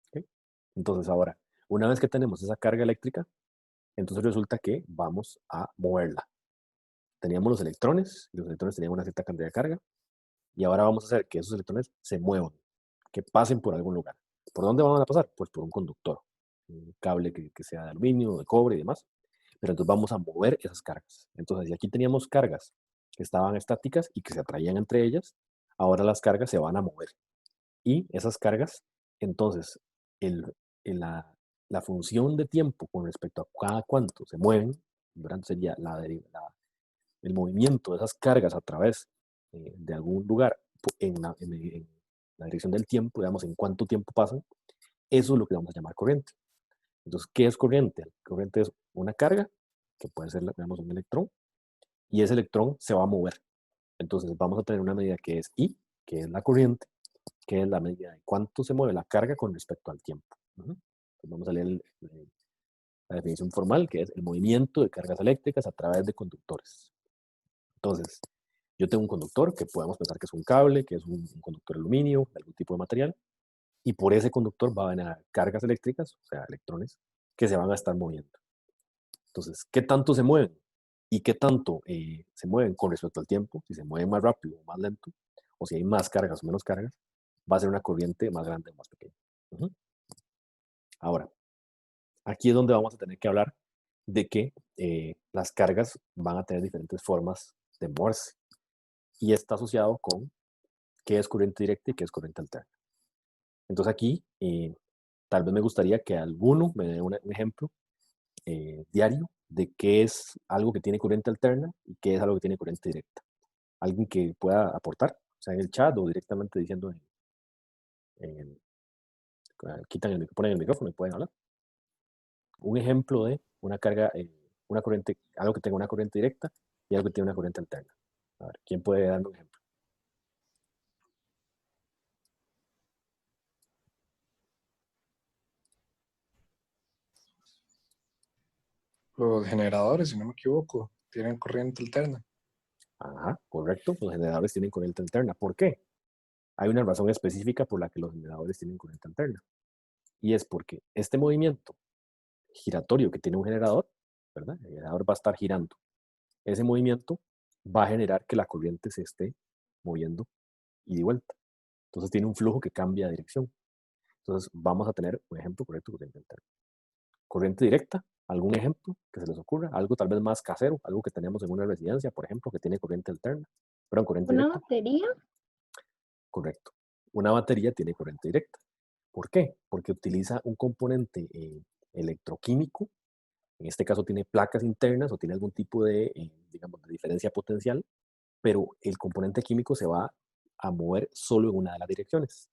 ¿Okay? Entonces ahora, una vez que tenemos esa carga eléctrica, entonces resulta que vamos a moverla. Teníamos los electrones, y los electrones tenían una cierta cantidad de carga, y ahora vamos a hacer que esos electrones se muevan, que pasen por algún lugar. ¿Por dónde van a pasar? Pues por un conductor, un cable que sea de aluminio, de cobre y demás. Pero entonces vamos a mover esas cargas. Entonces, si aquí teníamos cargas que estaban estáticas y que se atraían entre ellas, ahora las cargas se van a mover. Y esas cargas, entonces, la función de tiempo con respecto a cada cuánto se mueven, ¿verdad? Sería el movimiento de esas cargas a través de algún lugar en la dirección del tiempo, digamos, en cuánto tiempo pasan. Eso es lo que vamos a llamar corriente. Entonces, ¿qué es corriente? Corriente es una carga, que puede ser, digamos, un electrón, y ese electrón se va a mover. Entonces, vamos a tener una medida que es I, que es la corriente, que es la medida de cuánto se mueve la carga con respecto al tiempo. Entonces vamos a leer la definición formal, que es el movimiento de cargas eléctricas a través de conductores. Entonces, yo tengo un conductor que podemos pensar que es un cable, que es un conductor de aluminio, de algún tipo de material, y por ese conductor va a venir cargas eléctricas, o sea, electrones, que se van a estar moviendo. Entonces, ¿qué tanto se mueven? ¿Y qué tanto se mueven con respecto al tiempo? Si se mueven más rápido o más lento, o si hay más cargas o menos cargas, va a ser una corriente más grande o más pequeña. Ahora, aquí es donde vamos a tener que hablar de que las cargas van a tener diferentes formas de moverse. Y está asociado con qué es corriente directa y qué es corriente alterna. Entonces aquí, tal vez me gustaría que alguno me dé un ejemplo diario de qué es algo que tiene corriente alterna y qué es algo que tiene corriente directa. Alguien que pueda aportar, o sea, en el chat o directamente diciendo, ponen el micrófono y pueden hablar. Un ejemplo de una carga, una corriente, algo que tenga una corriente directa y algo que tiene una corriente alterna. A ver, ¿quién puede darme un ejemplo? Los generadores, si no me equivoco, tienen corriente alterna. Ajá, correcto. Los generadores tienen corriente alterna. ¿Por qué? Hay una razón específica por la que los generadores tienen corriente alterna. Y es porque este movimiento giratorio que tiene un generador, ¿verdad? El generador va a estar girando. Ese movimiento va a generar que la corriente se esté moviendo y de vuelta. Entonces tiene un flujo que cambia de dirección. Entonces vamos a tener un ejemplo correcto de corriente alterna. Corriente directa, algún ejemplo que se les ocurra, algo tal vez más casero, algo que tenemos en una residencia, por ejemplo, que tiene corriente alterna. Perdón, corriente ¿Una directa. batería? Correcto. Una batería tiene corriente directa. ¿Por qué? Porque utiliza un componente electroquímico. En este caso tiene placas internas o tiene algún tipo de, digamos, de diferencia potencial, pero el componente químico se va a mover solo en una de las direcciones.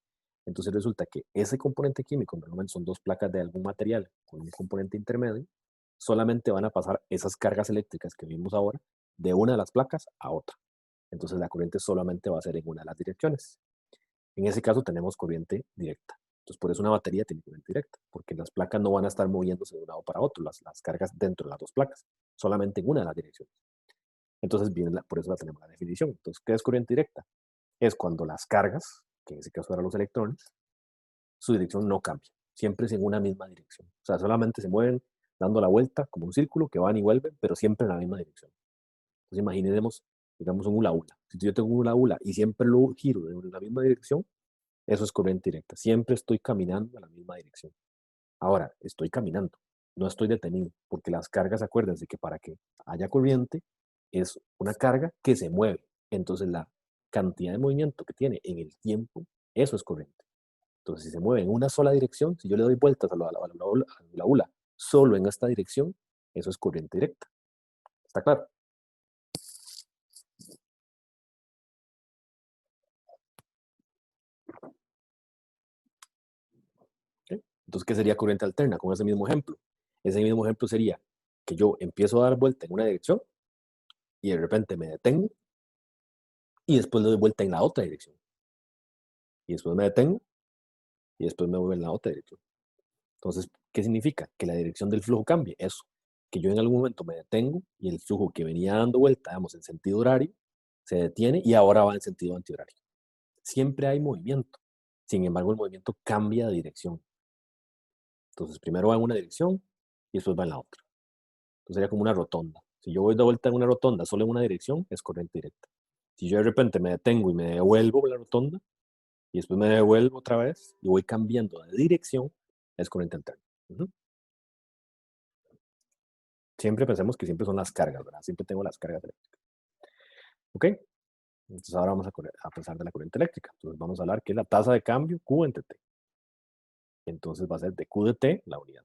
Entonces resulta que ese componente químico, normalmente son dos placas de algún material con un componente intermedio, solamente van a pasar esas cargas eléctricas que vimos ahora de una de las placas a otra. Entonces la corriente solamente va a ser en una de las direcciones. En ese caso tenemos corriente directa. Entonces por eso una batería tiene corriente directa, porque las placas no van a estar moviéndose de un lado para otro, las cargas dentro de las dos placas, solamente en una de las direcciones. Entonces por eso la tenemos la definición. Entonces, ¿qué es corriente directa? Es cuando las cargas, que en ese caso eran los electrones, su dirección no cambia, siempre es en una misma dirección. O sea, solamente se mueven dando la vuelta como un círculo que van y vuelven, pero siempre en la misma dirección. Entonces imaginemos, digamos, un hula hula. Si yo tengo un hula hula y siempre lo giro en la misma dirección, eso es corriente directa. Siempre estoy caminando en la misma dirección. Ahora, estoy caminando, no estoy detenido, porque las cargas, acuérdense que para que haya corriente es una carga que se mueve. Entonces la cantidad de movimiento que tiene en el tiempo, eso es corriente. Entonces, si se mueve en una sola dirección, si yo le doy vueltas a la ula solo en esta dirección, eso es corriente directa. ¿Está claro? ¿Okay? Entonces, ¿qué sería corriente alterna con ese mismo ejemplo? Ese mismo ejemplo sería que yo empiezo a dar vuelta en una dirección y de repente me detengo y después le doy vuelta en la otra dirección. Y después me detengo y después me voy en la otra dirección. Entonces, ¿qué significa? Que la dirección del flujo cambie. Eso, que yo en algún momento me detengo y el flujo que venía dando vuelta, digamos, en sentido horario, se detiene y ahora va en sentido antihorario. Siempre hay movimiento. Sin embargo, el movimiento cambia de dirección. Entonces, primero va en una dirección y después va en la otra. Entonces sería como una rotonda. Si yo voy de vuelta en una rotonda solo en una dirección, es corriente directa. Si yo de repente me detengo y me devuelvo por la rotonda y después me devuelvo otra vez y voy cambiando de dirección, es corriente alterna. Siempre pensemos que siempre son las cargas, ¿verdad? Siempre tengo las cargas eléctricas. ¿Ok? Entonces ahora vamos a pensar de la corriente eléctrica. Entonces vamos a hablar que es la tasa de cambio Q entre T. Entonces va a ser de Q de T la unidad.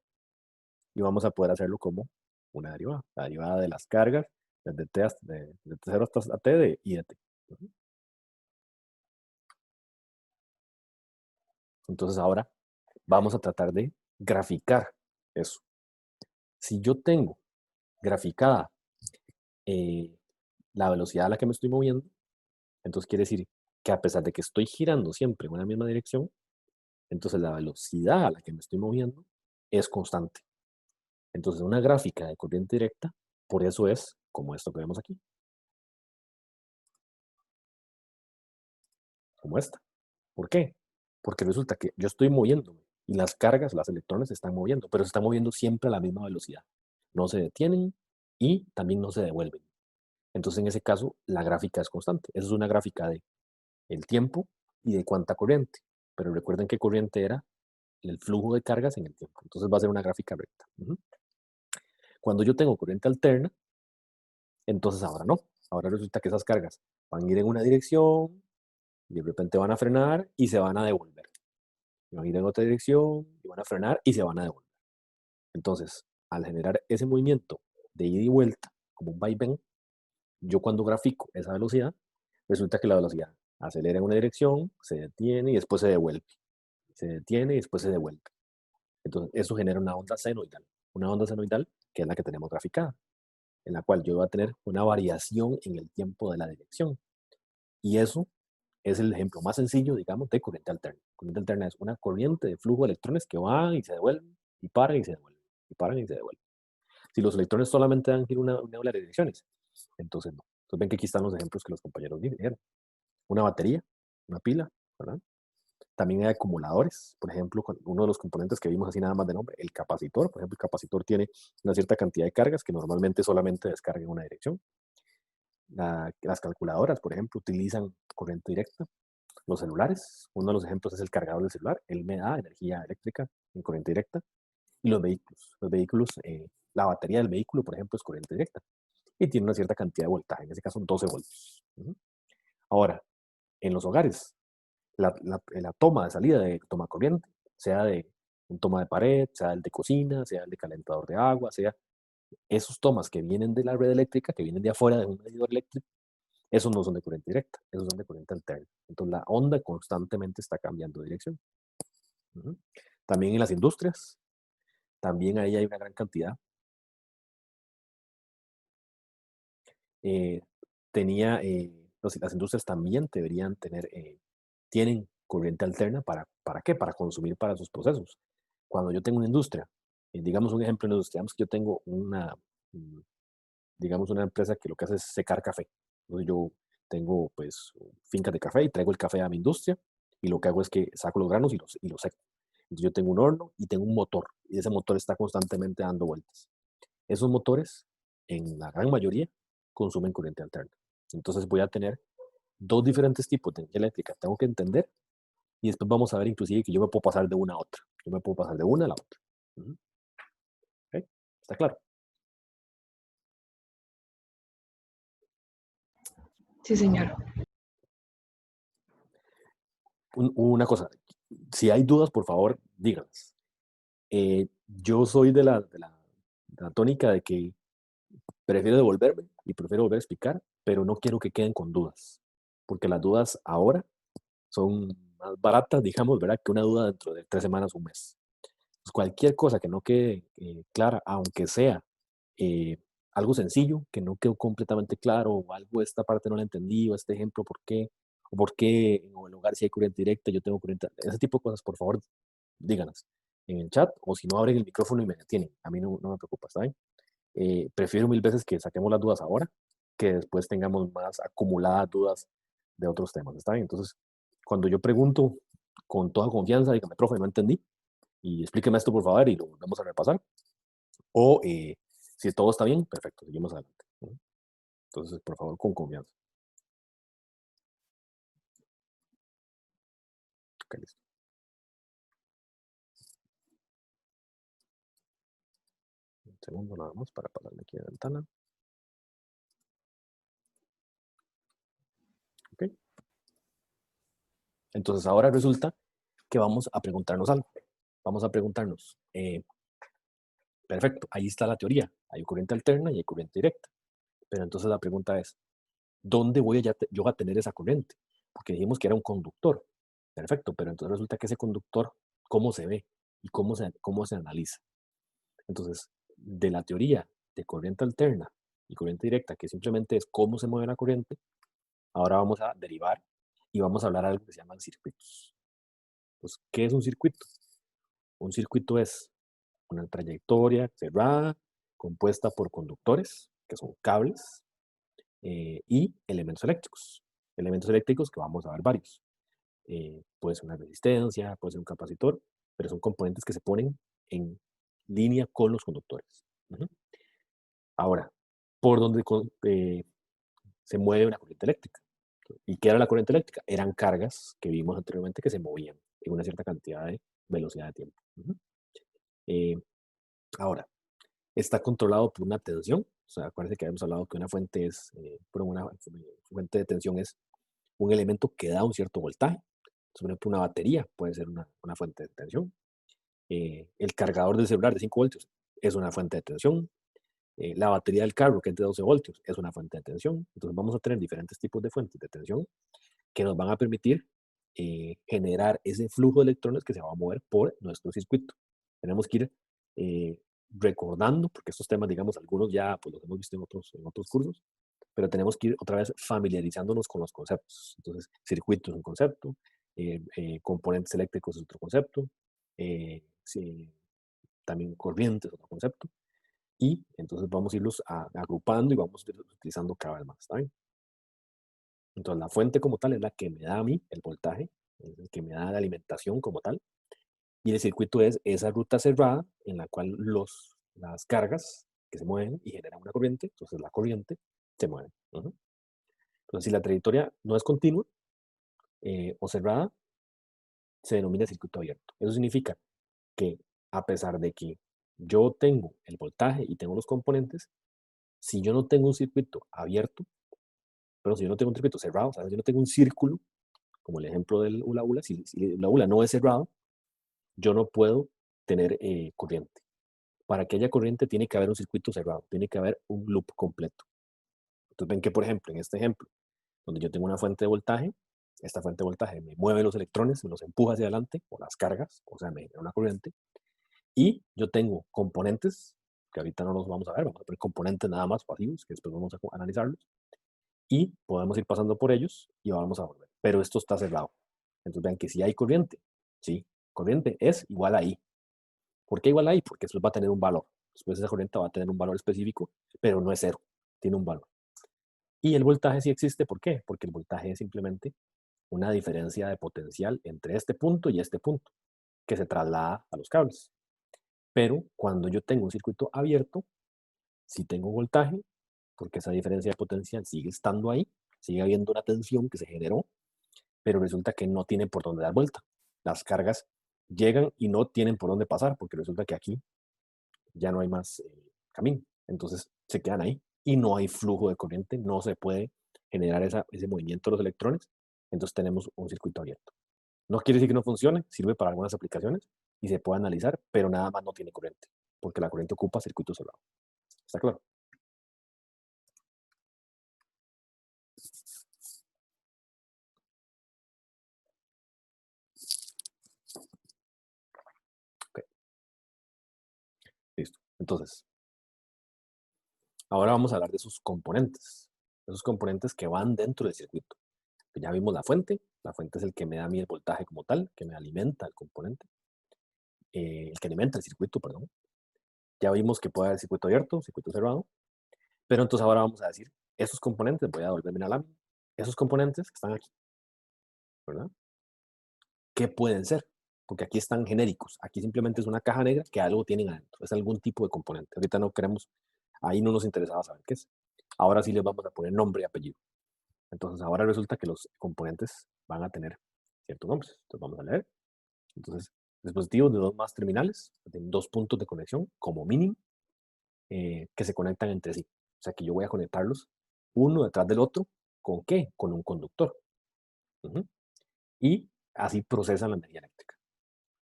Y vamos a poder hacerlo como una derivada. La derivada de las cargas desde T de 0 hasta T de I de T. Entonces ahora vamos a tratar de graficar eso. Si yo tengo graficada la velocidad a la que me estoy moviendo, entonces quiere decir que a pesar de que estoy girando siempre en una misma dirección, entonces la velocidad a la que me estoy moviendo es constante. Entonces una gráfica de corriente directa, por eso es como esto que vemos aquí. Como esta. ¿Por qué? Porque resulta que yo estoy moviéndome y las cargas, las electrones se están moviendo, pero se están moviendo siempre a la misma velocidad. No se detienen y también no se devuelven. Entonces, en ese caso, la gráfica es constante. Esa es una gráfica de el tiempo y de cuánta corriente. Pero recuerden que corriente era el flujo de cargas en el tiempo. Entonces va a ser una gráfica recta. Cuando yo tengo corriente alterna, entonces ahora no. Ahora resulta que esas cargas van a ir en una dirección y de repente van a frenar y se van a devolver. Y van a ir en otra dirección y van a frenar y se van a devolver. Entonces, al generar ese movimiento de ida y vuelta, como un vaivén, yo cuando grafico esa velocidad, resulta que la velocidad acelera en una dirección, se detiene y después se devuelve. Se detiene y después se devuelve. Entonces, eso genera una onda senoidal. Una onda senoidal que es la que tenemos graficada, en la cual yo voy a tener una variación en el tiempo de la dirección. Y eso es el ejemplo más sencillo, digamos, de corriente alterna. Corriente alterna es una corriente de flujo de electrones que van y se devuelven, y paran y se devuelven, y paran y se devuelven. Si los electrones solamente dan giro una de las direcciones, entonces no. Entonces ven que aquí están los ejemplos que los compañeros dijeron. Una batería, una pila, ¿verdad? También hay acumuladores, por ejemplo, uno de los componentes que vimos así nada más de nombre, el capacitor. Por ejemplo, el capacitor tiene una cierta cantidad de cargas que normalmente solamente descargan en una dirección. Las calculadoras, por ejemplo, utilizan corriente directa. Los celulares, uno de los ejemplos es el cargador del celular, él me da energía eléctrica en corriente directa. Y los vehículos, la batería del vehículo, por ejemplo, es corriente directa y tiene una cierta cantidad de voltaje, en ese caso 12 voltios. Ahora, en los hogares, la toma de salida de toma corriente, sea de un toma de pared, sea el de cocina, sea el de calentador de agua, sea esos tomas que vienen de la red eléctrica, que vienen de afuera de un medidor eléctrico, esos no son de corriente directa, esos son de corriente alterna. Entonces la onda constantemente está cambiando de dirección. También en las industrias, también ahí hay una gran cantidad. Las industrias también deberían tienen corriente alterna ¿para qué? Para consumir para sus procesos. Cuando yo tengo una industria, digamos un ejemplo en la industria, digamos que yo tengo digamos una empresa que lo que hace es secar café. Entonces yo tengo pues fincas de café y traigo el café a mi industria y lo que hago es que saco los granos y los seco. Entonces yo tengo un horno y tengo un motor y ese motor está constantemente dando vueltas. Esos motores, en la gran mayoría, consumen corriente alterna. Entonces voy a tener dos diferentes tipos de energía eléctrica. Tengo que entender y después vamos a ver inclusive que yo me puedo pasar de una a otra. Yo me puedo pasar de una a la otra. ¿Okay? ¿Está claro? Sí, señor. Una cosa, si hay dudas, por favor, díganlas. Yo soy de la tónica de que prefiero devolverme y prefiero volver a explicar, pero no quiero que queden con dudas, porque las dudas ahora son más baratas, digamos, ¿verdad? Que una duda dentro de 3 semanas o un mes. Pues cualquier cosa que no quede clara, aunque sea eh, algo sencillo, que no quedó completamente claro, o algo, esta parte no la entendí, o este ejemplo, ¿por qué? O por qué en el hogar si hay corriente directa, yo tengo corriente, ese tipo de cosas, por favor, díganas en el chat, o si no, abren el micrófono y me detienen. A mí no me preocupa, ¿está bien? Prefiero 1000 veces que saquemos las dudas ahora, que después tengamos más acumuladas dudas de otros temas, ¿está bien? Entonces, cuando yo pregunto con toda confianza, dígame, profe, no entendí, y explíqueme esto por favor y lo vamos a repasar. O si todo está bien, perfecto, seguimos adelante. Entonces, por favor, con confianza. Ok, listo. Un segundo nada más para pasarme aquí a la ventana. Ok. Entonces, ahora resulta que vamos a preguntarnos algo. Vamos a preguntarnos, perfecto, ahí está la teoría. Hay corriente alterna y hay corriente directa. Pero entonces la pregunta es, ¿dónde voy yo a tener esa corriente? Porque dijimos que era un conductor. Perfecto, pero entonces resulta que ese conductor, ¿cómo se ve? ¿Y cómo se analiza? Entonces, de la teoría de corriente alterna y corriente directa, que simplemente es cómo se mueve la corriente, ahora vamos a derivar y vamos a hablar de algo que se llaman circuitos. Pues, ¿qué es un circuito? Un circuito es una trayectoria cerrada compuesta por conductores, que son cables, y elementos eléctricos. Elementos eléctricos que vamos a ver varios. Puede ser una resistencia, puede ser un capacitor, pero son componentes que se ponen en línea con los conductores. Ahora, por donde se mueve una corriente eléctrica. ¿Y qué era la corriente eléctrica? Eran cargas que vimos anteriormente que se movían en una cierta cantidad de velocidad de tiempo. Eh, Ahora, está controlado por una tensión. O sea, acuérdense que habíamos hablado que una fuente es, una fuente de tensión es un elemento que da un cierto voltaje. Entonces, por ejemplo, una batería puede ser una fuente de tensión. El cargador del celular de 5 voltios es una fuente de tensión. La batería del carro, que es de 12 voltios, es una fuente de tensión. Entonces vamos a tener diferentes tipos de fuentes de tensión que nos van a permitir generar ese flujo de electrones que se va a mover por nuestro circuito. Tenemos que ir recordando, porque estos temas, digamos, algunos ya pues, los hemos visto en otros cursos, pero tenemos que ir otra vez familiarizándonos con los conceptos. Entonces, circuito es un concepto, componentes eléctricos es otro concepto, sí, también corriente es otro concepto, y entonces vamos a irlos agrupando y vamos a ir utilizando cada vez más, ¿está bien? Entonces, la fuente como tal es la que me da a mí el voltaje, es el que me da la alimentación como tal, y el circuito es esa ruta cerrada en la cual las cargas que se mueven y generan una corriente, entonces la corriente se mueve. Entonces, si la trayectoria no es continua o cerrada, se denomina circuito abierto. Eso significa que a pesar de que yo tengo el voltaje y tengo los componentes, si yo no tengo un circuito abierto, pero si yo no tengo un circuito cerrado, o sea, si yo no tengo un círculo, como el ejemplo del hula hula, si el hula hula no es cerrado, yo no puedo tener corriente. Para que haya corriente tiene que haber un circuito cerrado, tiene que haber un loop completo. Entonces ven que, por ejemplo, en este ejemplo, donde yo tengo una fuente de voltaje, esta fuente de voltaje me mueve los electrones, me los empuja hacia adelante, o las cargas, o sea, me genera una corriente, y yo tengo componentes, que ahorita no los vamos a ver, vamos a poner componentes nada más pasivos, que después vamos a analizarlos, y podemos ir pasando por ellos y vamos a volver. Pero esto está cerrado. Entonces vean que si hay corriente, sí, corriente es igual a I. ¿Por qué igual a I? Porque después va a tener un valor. Después esa corriente va a tener un valor específico, pero no es cero, tiene un valor. Y el voltaje sí existe, ¿por qué? Porque el voltaje es simplemente una diferencia de potencial entre este punto y este punto, que se traslada a los cables. Pero cuando yo tengo un circuito abierto, sí tengo voltaje, porque esa diferencia de potencial sigue estando ahí, sigue habiendo una tensión que se generó, pero resulta que no tiene por dónde dar vuelta. Las cargas llegan y no tienen por dónde pasar, porque resulta que aquí ya no hay más camino. Entonces se quedan ahí y no hay flujo de corriente, no se puede generar ese movimiento de los electrones, entonces tenemos un circuito abierto. No quiere decir que no funcione, sirve para algunas aplicaciones y se puede analizar, pero nada más no tiene corriente, porque la corriente ocupa circuito cerrado. ¿Está claro? Ok, listo. Entonces, ahora vamos a hablar de sus componentes. Esos componentes que van dentro del circuito. Ya vimos la fuente es el que me da a mí el voltaje como tal, que me alimenta el componente, el que alimenta el circuito, perdón. Ya vimos que puede haber circuito abierto, circuito cerrado, pero entonces ahora vamos a decir, esos componentes, voy a devolverme la lámina, esos componentes que están aquí, ¿verdad? ¿Qué pueden ser? Porque aquí están genéricos, aquí simplemente es una caja negra que algo tienen adentro, es algún tipo de componente. Ahorita no queremos, ahí no nos interesaba saber qué es. Ahora sí les vamos a poner nombre y apellido. Entonces ahora resulta que los componentes van a tener ciertos nombres. Entonces vamos a leer. Entonces, dispositivos de dos más terminales, tienen 2 puntos de conexión como mínimo, que se conectan entre sí. O sea que yo voy a conectarlos uno detrás del otro. ¿Con qué? Con un conductor. Y así procesan la energía eléctrica.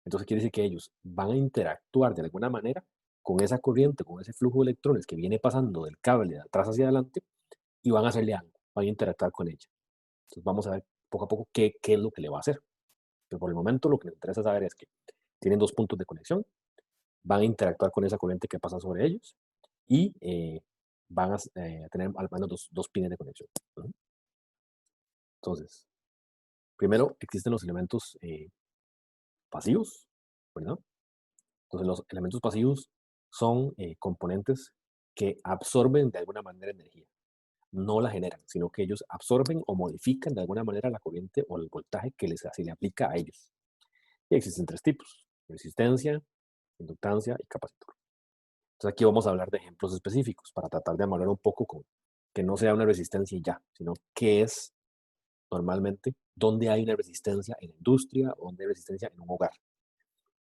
Entonces quiere decir que ellos van a interactuar de alguna manera con esa corriente, con ese flujo de electrones que viene pasando del cable de atrás hacia adelante y van a hacerle algo, van a interactuar con ella. Entonces vamos a ver poco a poco qué es lo que le va a hacer. Pero por el momento lo que nos interesa saber es que tienen 2 puntos de conexión, van a interactuar con esa corriente que pasa sobre ellos y van a tener al menos dos pines de conexión. Entonces, Primero, existen los elementos pasivos, ¿verdad? Entonces, los elementos pasivos son componentes que absorben de alguna manera energía. No la generan, sino que ellos absorben o modifican de alguna manera la corriente o el voltaje que se le aplica a ellos. Y existen tres tipos: resistencia, inductancia y capacitor. Entonces aquí vamos a hablar de ejemplos específicos para tratar de amarrar un poco con que no sea una resistencia y ya, sino qué es normalmente, dónde hay una resistencia en la industria o dónde hay resistencia en un hogar.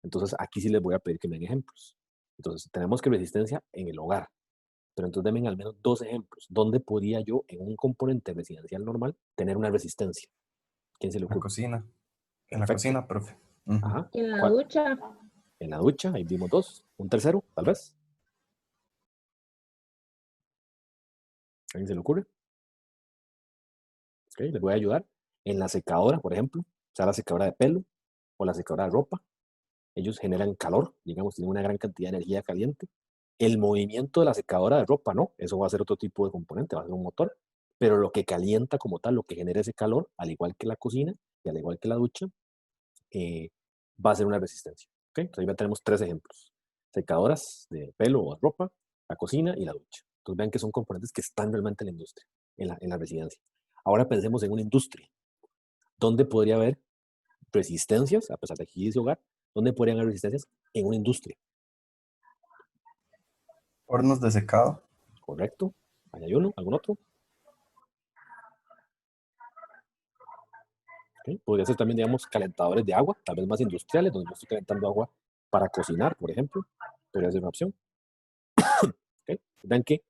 Entonces aquí sí les voy a pedir que me den ejemplos. Entonces tenemos que resistencia en el hogar, pero entonces denme al menos dos ejemplos. ¿Dónde podría yo en un componente residencial normal tener una resistencia? ¿Quién se le La ocurre? cocina. En la Perfecto. cocina, profe. Ujú. Ajá. Y en la ¿Cuál? ducha, En la ducha, ahí vimos dos. Un tercero, tal vez. ¿A alguien se le ocurre? Ok, les voy a ayudar. En la secadora, por ejemplo, o sea, la secadora de pelo o la secadora de ropa, ellos generan calor, digamos, tienen una gran cantidad de energía caliente. El movimiento de la secadora de ropa, no, eso va a ser otro tipo de componente, va a ser un motor, pero lo que calienta como tal, lo que genera ese calor, al igual que la cocina y al igual que la ducha, eh, va a ser una resistencia. ¿Ok? Entonces ya tenemos tres ejemplos: secadoras de pelo o ropa, la cocina y la ducha. Entonces vean que son componentes que están realmente en la industria, en la residencia. Ahora pensemos en una industria. ¿Dónde podría haber resistencias, a pesar de que aquí dice hogar? ¿Dónde podrían haber resistencias en una industria? Hornos de secado. ¿Correcto? ¿Hay uno? ¿Algún otro? ¿Ok? Podría ser también, digamos, calentadores de agua, tal vez más industriales, donde yo estoy calentando agua para cocinar, por ejemplo. Podría ser una opción. ¿Ok? Vean que,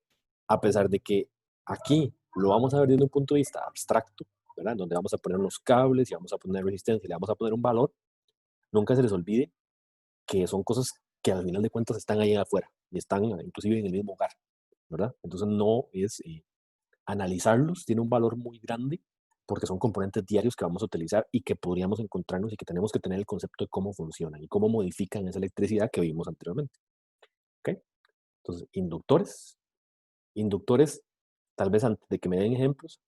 a pesar de que aquí lo vamos a ver desde un punto de vista abstracto, ¿verdad? Donde vamos a poner unos cables y vamos a poner resistencia y le vamos a poner un valor, nunca se les olvide que son cosas que al final de cuentas están ahí afuera y están inclusive en el mismo hogar, ¿verdad? Entonces no es analizarlos, tiene un valor muy grande porque son componentes diarios que vamos a utilizar y que podríamos encontrarnos y que tenemos que tener el concepto de cómo funcionan y cómo modifican esa electricidad que vimos anteriormente. ¿Ok? Entonces, inductores, tal vez antes de que me den ejemplos,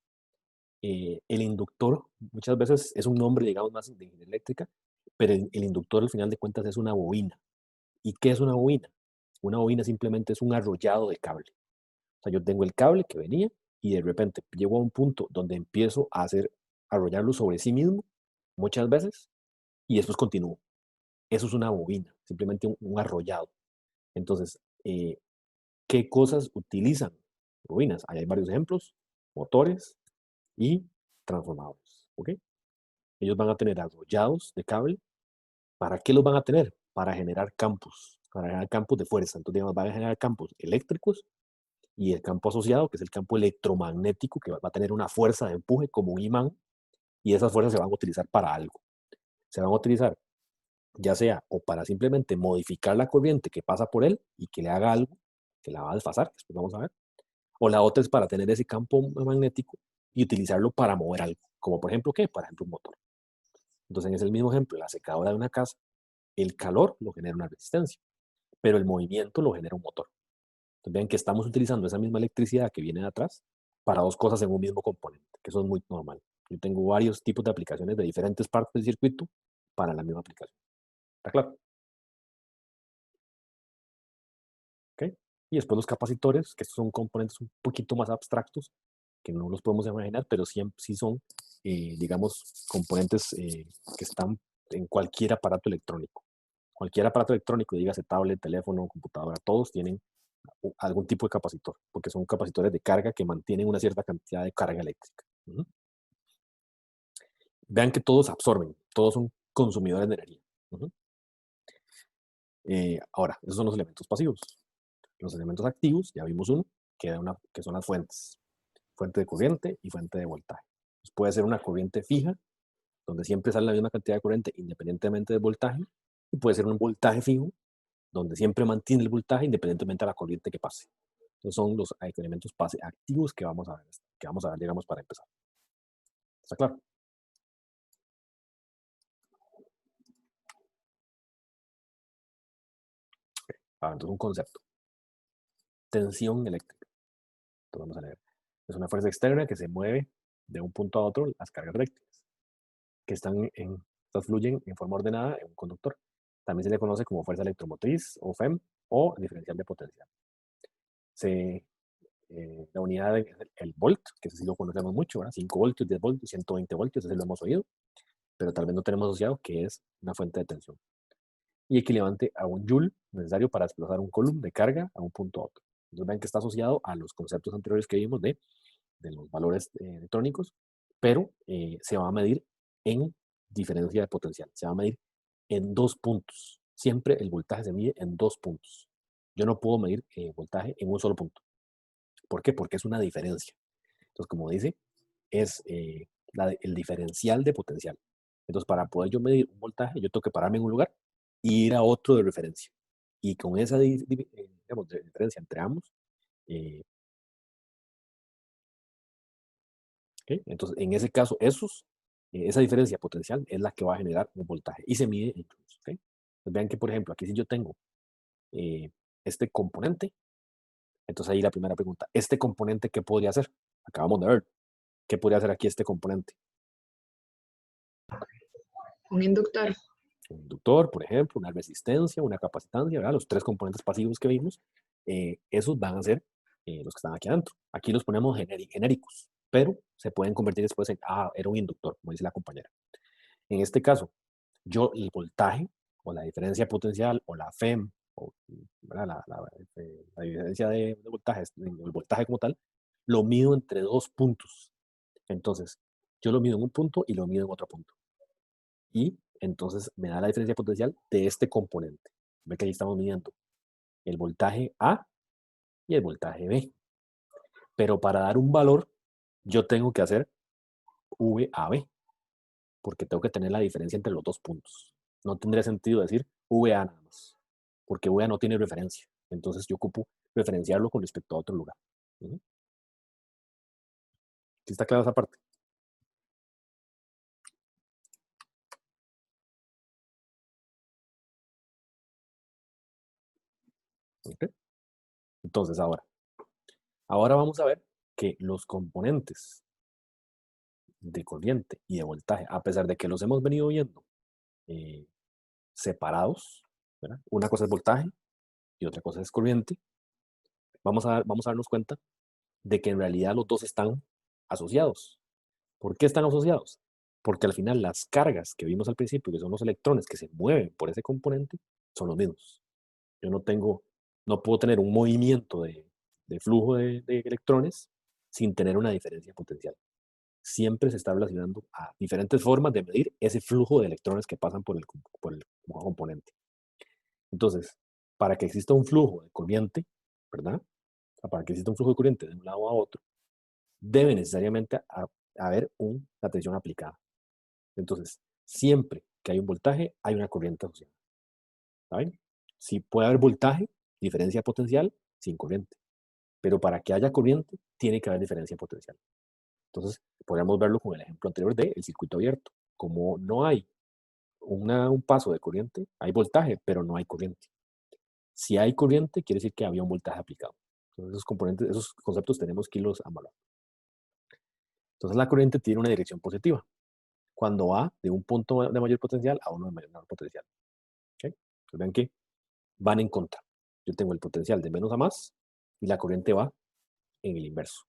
el inductor muchas veces es un nombre, digamos, más de ingeniería eléctrica, pero el inductor al final de cuentas es una bobina. ¿Y qué es una bobina? Una bobina simplemente es un arrollado de cable. O sea, yo tengo el cable que venía y de repente llego a un punto donde empiezo a arrollarlo sobre sí mismo muchas veces y después continúo. Eso es una bobina, simplemente un arrollado. Entonces, ¿qué cosas utilizan bobinas? Ahí hay varios ejemplos: motores y transformadores. ¿Ok? Ellos van a tener arrollados de cable. ¿Para qué los van a tener? Para generar campos de fuerza. Entonces, digamos, van a generar campos eléctricos y el campo asociado, que es el campo electromagnético, que va a tener una fuerza de empuje como un imán, y esas fuerzas se van a utilizar para algo. Se van a utilizar ya sea o para simplemente modificar la corriente que pasa por él y que le haga algo, que la va a desfasar, después vamos a ver, o la otra es para tener ese campo magnético y utilizarlo para mover algo, como por ejemplo, ¿qué? Por ejemplo, un motor. Entonces, en ese mismo ejemplo, la secadora de una casa, el calor lo genera una resistencia, pero el movimiento lo genera un motor. Entonces, vean que estamos utilizando esa misma electricidad que viene de atrás para dos cosas en un mismo componente, que eso es muy normal. Yo tengo varios tipos de aplicaciones de diferentes partes del circuito para la misma aplicación. ¿Está claro? ¿Ok? Y después los capacitores, que estos son componentes un poquito más abstractos, que no los podemos imaginar, pero sí son, digamos, componentes que están en cualquier aparato electrónico. Cualquier aparato electrónico, dígase tablet, teléfono, computadora, todos tienen algún tipo de capacitor, porque son capacitores de carga que mantienen una cierta cantidad de carga eléctrica. Vean que todos absorben, todos son consumidores de energía. Ahora, esos son los elementos pasivos. Los elementos activos, ya vimos uno, que son las fuentes. Fuente de corriente y fuente de voltaje. Pues puede ser una corriente fija, donde siempre sale la misma cantidad de corriente independientemente del voltaje, y puede ser un voltaje fijo, donde siempre mantiene el voltaje independientemente de la corriente que pase. Entonces son los elementos activos que vamos a ver, digamos, para empezar. ¿Está claro? Entonces un concepto: tensión eléctrica. Entonces vamos a leer. Es una fuerza externa que se mueve de un punto a otro las cargas eléctricas. que estas fluyen en forma ordenada en un conductor. También se le conoce como fuerza electromotriz o FEM o diferencial de potencial. La unidad es el volt, que ese sí lo conocemos mucho, ¿verdad? 5 voltios, 10 voltios, 120 voltios, ese lo hemos oído, pero tal vez no tenemos asociado que es una fuente de tensión. Y equivalente a un joule necesario para desplazar un coulomb de carga a un punto a otro. Entonces ven que está asociado a los conceptos anteriores que vimos de los valores electrónicos, pero se va a medir en diferencia de potencial. Se va a medir en 2 puntos. Siempre el voltaje se mide en 2 puntos. Yo no puedo medir voltaje en un solo punto. ¿Por qué? Porque es una diferencia. Entonces, como dice, es el diferencial de potencial. Entonces, para poder yo medir un voltaje, yo tengo que pararme en un lugar y ir a otro de referencia. Y con esa digamos, diferencia entre ambos, ¿okay? Entonces, en ese caso, esa diferencia potencial es la que va a generar un voltaje y se mide en joules. ¿Okay? Entonces, vean que, por ejemplo, aquí si yo tengo este componente, entonces ahí la primera pregunta, ¿este componente qué podría hacer? Acabamos de ver. ¿Qué podría hacer aquí este componente? Un inductor. Un inductor, por ejemplo, una resistencia, una capacitancia, ¿verdad? Los 3 componentes pasivos que vimos, esos van a ser los que están aquí adentro. Aquí los ponemos genéricos, pero se pueden convertir después en, era un inductor, como dice la compañera. En este caso, el voltaje, o la diferencia potencial, o la FEM, o la diferencia de voltaje, el voltaje como tal, lo mido entre 2 puntos. Entonces, yo lo mido en un punto y lo mido en otro punto. Y entonces me da la diferencia potencial de este componente. Ve que ahí estamos midiendo el voltaje A y el voltaje B. Pero para dar un valor, yo tengo que hacer VAB, porque tengo que tener la diferencia entre los 2 puntos. No tendría sentido decir VA nada más, porque VA no tiene referencia. Entonces yo ocupo referenciarlo con respecto a otro lugar. ¿Sí está clara esa parte? ¿Okay? Entonces ahora vamos a ver que los componentes de corriente y de voltaje, a pesar de que los hemos venido viendo separados, ¿verdad? Una cosa es voltaje y otra cosa es corriente, vamos a darnos cuenta de que en realidad los dos están asociados. ¿Por qué están asociados? Porque al final las cargas que vimos al principio, que son los electrones que se mueven por ese componente, son los mismos. Yo no puedo tener un movimiento de flujo de electrones sin tener una diferencia potencial. Siempre se está relacionando a diferentes formas de medir ese flujo de electrones que pasan por el componente. Entonces, para que exista un flujo de corriente, ¿verdad? O sea, para que exista un flujo de corriente de un lado a otro, debe necesariamente haber una tensión aplicada. Entonces, siempre que hay un voltaje, hay una corriente asociada. ¿Saben? Si puede haber voltaje, diferencia potencial, sin corriente. Pero para que haya corriente, tiene que haber diferencia potencial. Entonces, podríamos verlo con el ejemplo anterior del circuito abierto. Como no hay un paso de corriente, hay voltaje, pero no hay corriente. Si hay corriente, quiere decir que había un voltaje aplicado. Entonces, esos conceptos tenemos que irlos amalando. Entonces, la corriente tiene una dirección positiva cuando va de un punto de mayor potencial a uno de menor potencial. ¿Okay? Entonces, vean que van en contra. Yo tengo el potencial de menos a más y la corriente va en el inverso.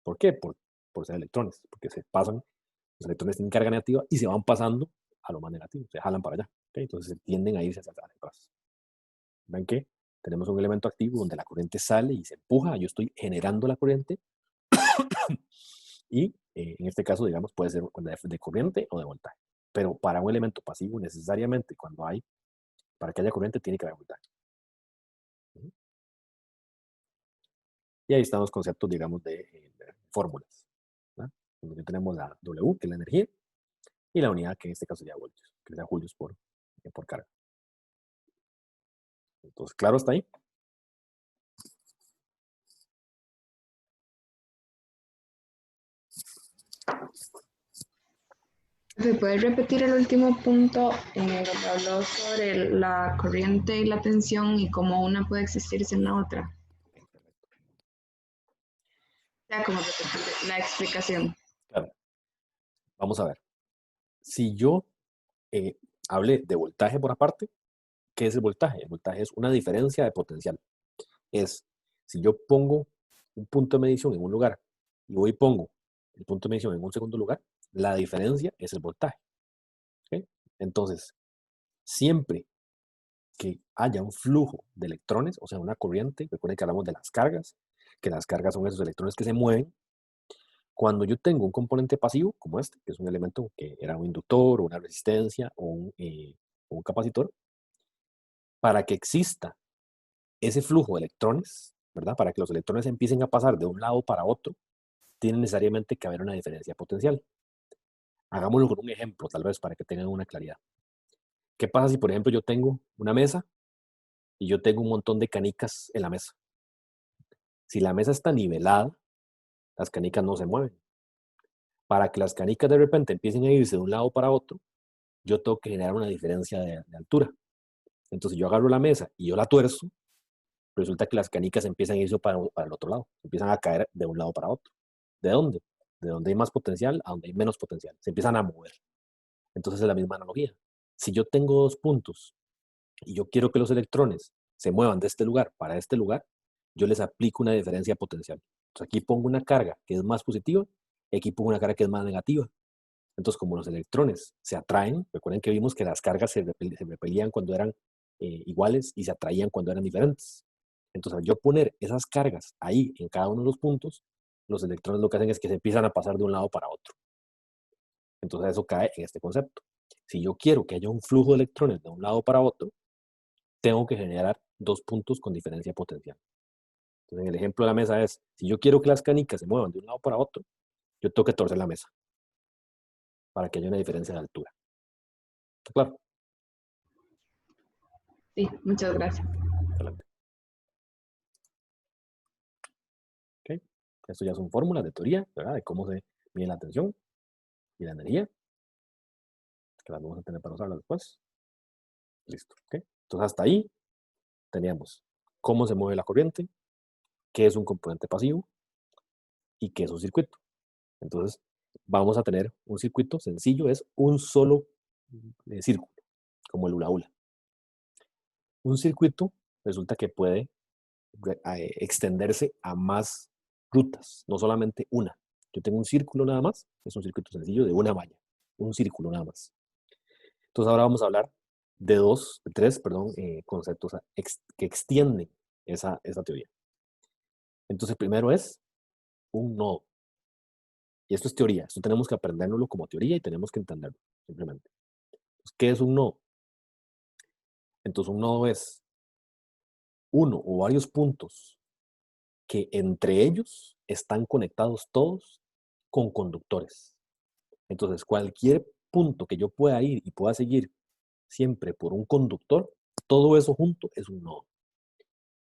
¿Por qué? Por ser electrones, porque se pasan, los electrones tienen carga negativa y se van pasando a lo más negativo, se jalan para allá. ¿Okay? Entonces tienden a irse hacia atrás. Ven que tenemos un elemento activo donde la corriente sale y se empuja, yo estoy generando la corriente y en este caso, digamos, puede ser de corriente o de voltaje. Pero para un elemento pasivo, necesariamente para que haya corriente, tiene que haber voltaje. Y ahí están los conceptos, digamos, de fórmulas. Donde tenemos la W, que es la energía, y la unidad, que en este caso sería voltios, que sería julios por carga. Entonces, ¿claro hasta ahí? ¿Se puede repetir el último punto donde habló sobre la corriente y la tensión y cómo una puede existir sin la otra? O sea, como repetir la explicación. Claro. Vamos a ver. Si yo hablé de voltaje por aparte, ¿qué es el voltaje? El voltaje es una diferencia de potencial. Es, si yo pongo un punto de medición en un lugar y voy y pongo el punto de medición en un segundo lugar, la diferencia es el voltaje. ¿Ok? Entonces, siempre que haya un flujo de electrones, o sea, una corriente, recuerden que hablamos de las cargas, que las cargas son esos electrones que se mueven. Cuando yo tengo un componente pasivo, como este, que es un elemento que era un inductor, o una resistencia, o un capacitor, para que exista ese flujo de electrones, ¿verdad? Para que los electrones empiecen a pasar de un lado para otro, tiene necesariamente que haber una diferencia potencial. Hagámoslo con un ejemplo, tal vez, para que tengan una claridad. ¿Qué pasa si, por ejemplo, yo tengo una mesa y yo tengo un montón de canicas en la mesa? Si la mesa está nivelada, las canicas no se mueven. Para que las canicas de repente empiecen a irse de un lado para otro, yo tengo que generar una diferencia de altura. Entonces yo agarro la mesa y yo la tuerzo, resulta que las canicas empiezan a irse para el otro lado, empiezan a caer de un lado para otro. ¿De dónde? De donde hay más potencial a donde hay menos potencial. Se empiezan a mover. Entonces es la misma analogía. Si yo tengo dos puntos y yo quiero que los electrones se muevan de este lugar para este lugar, yo les aplico una diferencia potencial. Entonces aquí pongo una carga que es más positiva y aquí pongo una carga que es más negativa. Entonces, como los electrones se atraen, recuerden que vimos que las cargas se repelían cuando eran iguales y se atraían cuando eran diferentes. Entonces, al yo poner esas cargas ahí en cada uno de los puntos, los electrones lo que hacen es que se empiezan a pasar de un lado para otro. Entonces, eso cae en este concepto. Si yo quiero que haya un flujo de electrones de un lado para otro, tengo que generar dos puntos con diferencia potencial. Entonces, en el ejemplo de la mesa es, si yo quiero que las canicas se muevan de un lado para otro, yo tengo que torcer la mesa para que haya una diferencia de altura. ¿Está claro? Sí, muchas gracias. Excelente. ¿Ok? Esto ya son fórmulas de teoría, ¿verdad? De cómo se mide la tensión y la energía, que las vamos a tener para usarlas después. Listo. ¿Ok? Entonces, hasta ahí teníamos cómo se mueve la corriente, qué es un componente pasivo y qué es un circuito. Entonces, vamos a tener un circuito sencillo, es un solo círculo, como el hula hula. Un circuito resulta que puede extenderse a más rutas, no solamente una. Yo tengo un círculo nada más, es un circuito sencillo de una malla, un círculo nada más. Entonces ahora vamos a hablar de tres conceptos que extienden esa teoría. Entonces primero es un nodo. Y esto es teoría, esto tenemos que aprendérnoslo como teoría y tenemos que entenderlo, simplemente. Entonces, ¿qué es un nodo? Entonces un nodo es uno o varios puntos que entre ellos están conectados todos con conductores. Entonces, cualquier punto que yo pueda ir y pueda seguir siempre por un conductor, todo eso junto es un nodo.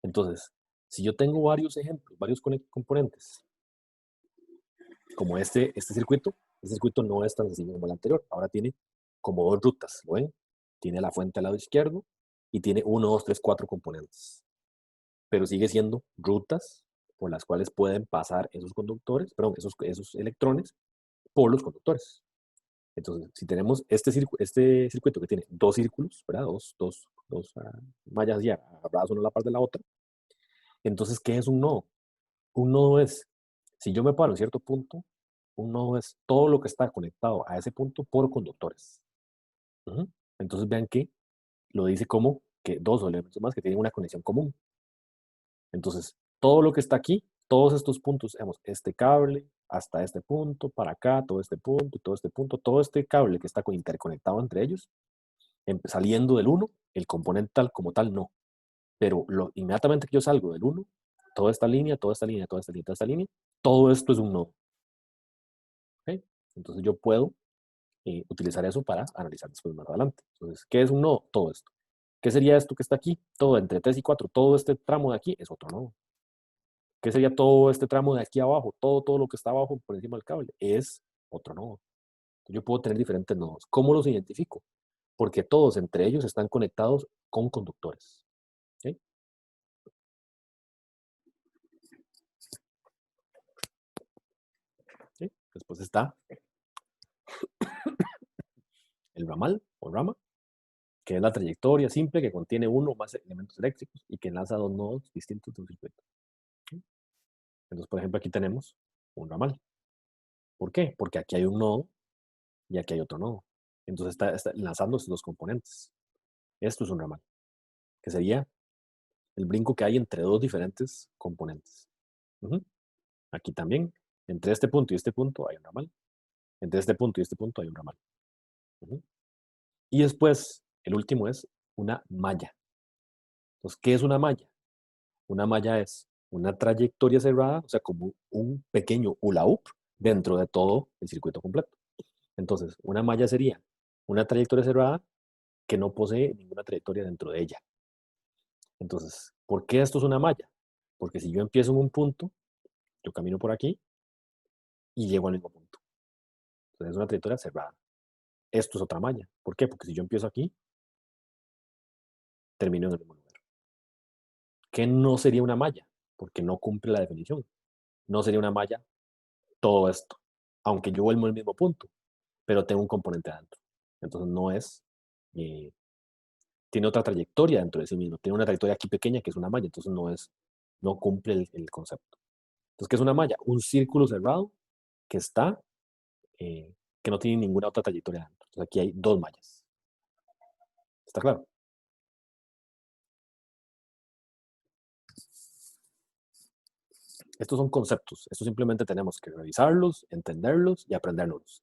Entonces, si yo tengo varios ejemplos, varios componentes, como este circuito no es tan sencillo como el anterior. Ahora tiene como dos rutas, ¿lo ven? Tiene la fuente al lado izquierdo y tiene 1, 2, 3, 4 componentes. Pero sigue siendo rutas por las cuales pueden pasar esos conductores, perdón, esos electrones por los conductores. Entonces, si tenemos este circuito que tiene dos círculos, ¿verdad? Dos mallas ya agarradas una a la par de la otra, entonces, ¿qué es un nodo? Un nodo es, si yo me paro en cierto punto, un nodo es todo lo que está conectado a ese punto por conductores. Entonces, vean que lo dice como que dos elementos más que tienen una conexión común. Entonces, todo lo que está aquí, todos estos puntos, digamos, este cable hasta este punto, para acá, todo este punto, todo este punto, todo este cable que está interconectado entre ellos, saliendo del 1, el componente tal como tal no. Pero inmediatamente que yo salgo del 1, toda esta línea, toda esta línea, toda esta línea, toda esta línea, todo esto es un nodo. ¿Okay? Entonces yo puedo utilizar eso para analizar después más adelante. Entonces, ¿qué es un nodo? Todo esto. ¿Qué sería esto que está aquí? Todo entre 3 y 4, todo este tramo de aquí es otro nodo. ¿Qué sería todo este tramo de aquí abajo? Todo lo que está abajo por encima del cable es otro nodo. Yo puedo tener diferentes nodos. ¿Cómo los identifico? Porque todos entre ellos están conectados con conductores. ¿Okay? ¿Sí? Después está el ramal o rama, que es la trayectoria simple que contiene uno o más elementos eléctricos y que enlaza dos nodos distintos de un circuito. ¿Sí? Entonces, por ejemplo, aquí tenemos un ramal. ¿Por qué? Porque aquí hay un nodo y aquí hay otro nodo. Entonces está enlazando estos dos componentes. Esto es un ramal, que sería el brinco que hay entre dos diferentes componentes. Aquí también, entre este punto y este punto hay un ramal. Entre este punto y este punto hay un ramal. Y después, el último es una malla. Entonces, ¿qué es una malla? Una malla es una trayectoria cerrada, o sea, como un pequeño hula hoop dentro de todo el circuito completo. Entonces, una malla sería una trayectoria cerrada que no posee ninguna trayectoria dentro de ella. Entonces, ¿por qué esto es una malla? Porque si yo empiezo en un punto, yo camino por aquí y llego al mismo punto. Entonces, es una trayectoria cerrada. Esto es otra malla. ¿Por qué? Porque si yo empiezo aquí, termino en el mismo lugar. ¿Qué no sería una malla? Porque no cumple la definición. No sería una malla todo esto, aunque yo vuelvo al mismo punto, pero tengo un componente adentro. Entonces no es, tiene otra trayectoria dentro de sí mismo, tiene una trayectoria aquí pequeña que es una malla, entonces no cumple el concepto. Entonces, ¿qué es una malla? Un círculo cerrado que está, que no tiene ninguna otra trayectoria adentro. Entonces aquí hay dos mallas. ¿Está claro? Estos son conceptos. Estos simplemente tenemos que revisarlos, entenderlos y aprenderlos.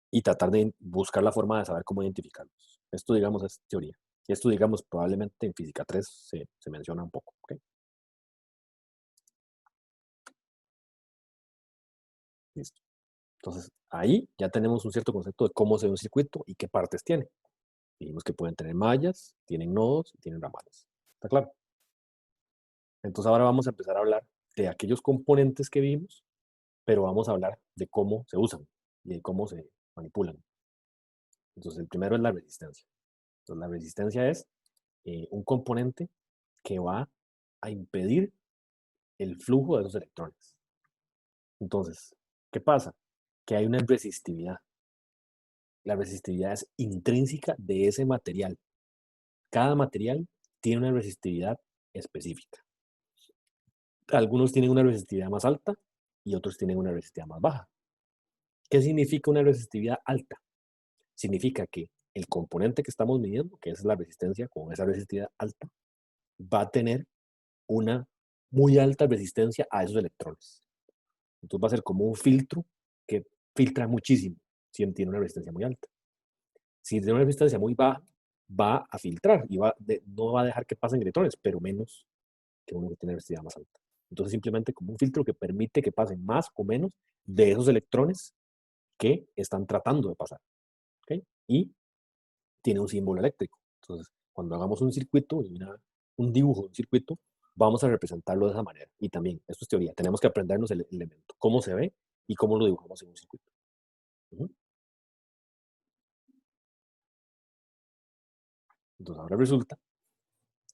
Y tratar de buscar la forma de saber cómo identificarlos. Esto, digamos, es teoría. Y esto, digamos, probablemente en física 3 se menciona un poco. ¿Okay? Listo. Entonces, ahí ya tenemos un cierto concepto de cómo se ve un circuito y qué partes tiene. Dijimos que pueden tener mallas, tienen nodos y tienen ramales. ¿Está claro? Entonces, ahora vamos a empezar a hablar de aquellos componentes que vimos, pero vamos a hablar de cómo se usan y de cómo se manipulan. Entonces, el primero es la resistencia. Entonces, la resistencia es un componente que va a impedir el flujo de esos electrones. Entonces, ¿qué pasa? Que hay una resistividad. La resistividad es intrínseca de ese material. Cada material tiene una resistividad específica. Algunos tienen una resistividad más alta y otros tienen una resistividad más baja. ¿Qué significa una resistividad alta? Significa que el componente que estamos midiendo, que es la resistencia con esa resistividad alta, va a tener una muy alta resistencia a esos electrones. Entonces va a ser como un filtro que filtra muchísimo si tiene una resistencia muy alta. Si tiene una resistencia muy baja, va a filtrar y no va a dejar que pasen electrones, pero menos que uno que tiene resistividad más alta. Entonces simplemente como un filtro que permite que pasen más o menos de esos electrones que están tratando de pasar. ¿Okay? Y tiene un símbolo eléctrico. Entonces, cuando hagamos un circuito, un dibujo de un circuito, vamos a representarlo de esa manera. Y también, esto es teoría, tenemos que aprendernos el elemento, cómo se ve y cómo lo dibujamos en un circuito. Entonces, ahora resulta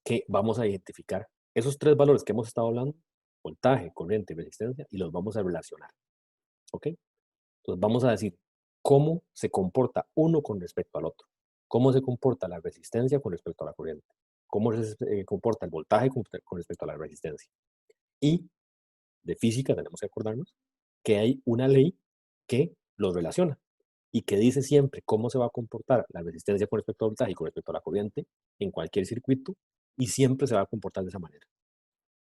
que vamos a identificar esos tres valores que hemos estado hablando, voltaje, corriente y resistencia, y los vamos a relacionar. ¿Ok? Entonces, vamos a decir cómo se comporta uno con respecto al otro. Cómo se comporta la resistencia con respecto a la corriente. Cómo se comporta el voltaje con respecto a la resistencia. Y de física tenemos que acordarnos que hay una ley que los relaciona y que dice siempre cómo se va a comportar la resistencia con respecto al voltaje y con respecto a la corriente en cualquier circuito y siempre se va a comportar de esa manera.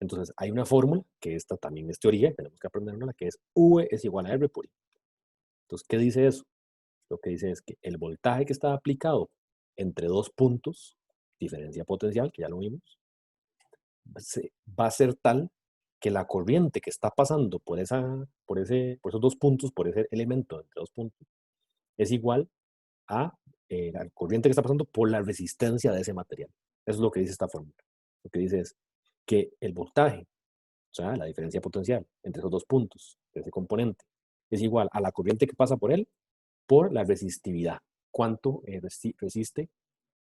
Entonces hay una fórmula, que esta también es teoría, tenemos que aprenderla, que es V es igual a R por I. Entonces, ¿qué dice eso? Lo que dice es que el voltaje que está aplicado entre dos puntos, diferencia potencial, que ya lo vimos, va a ser tal que la corriente que está pasando por esos dos puntos, por ese elemento entre dos puntos, es igual a la corriente que está pasando por la resistencia de ese material. Eso es lo que dice esta fórmula. Lo que dice es que el voltaje, o sea, la diferencia potencial entre esos dos puntos de ese componente, es igual a la corriente que pasa por él por la resistividad. ¿Cuánto resiste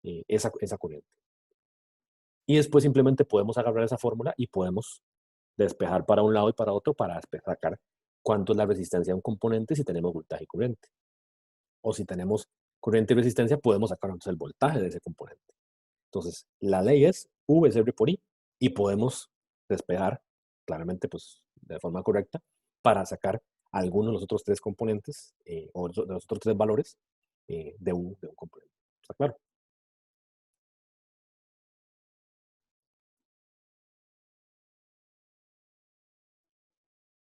esa corriente? Y después simplemente podemos agarrar esa fórmula y podemos despejar para un lado y para otro para sacar cuánto es la resistencia de un componente si tenemos voltaje y corriente. O si tenemos corriente y resistencia, podemos sacar entonces el voltaje de ese componente. Entonces, la ley es V es R por I y podemos despejar claramente pues, de forma correcta para sacar alguno de los otros tres componentes o de los otros tres valores de un componente. ¿Está claro?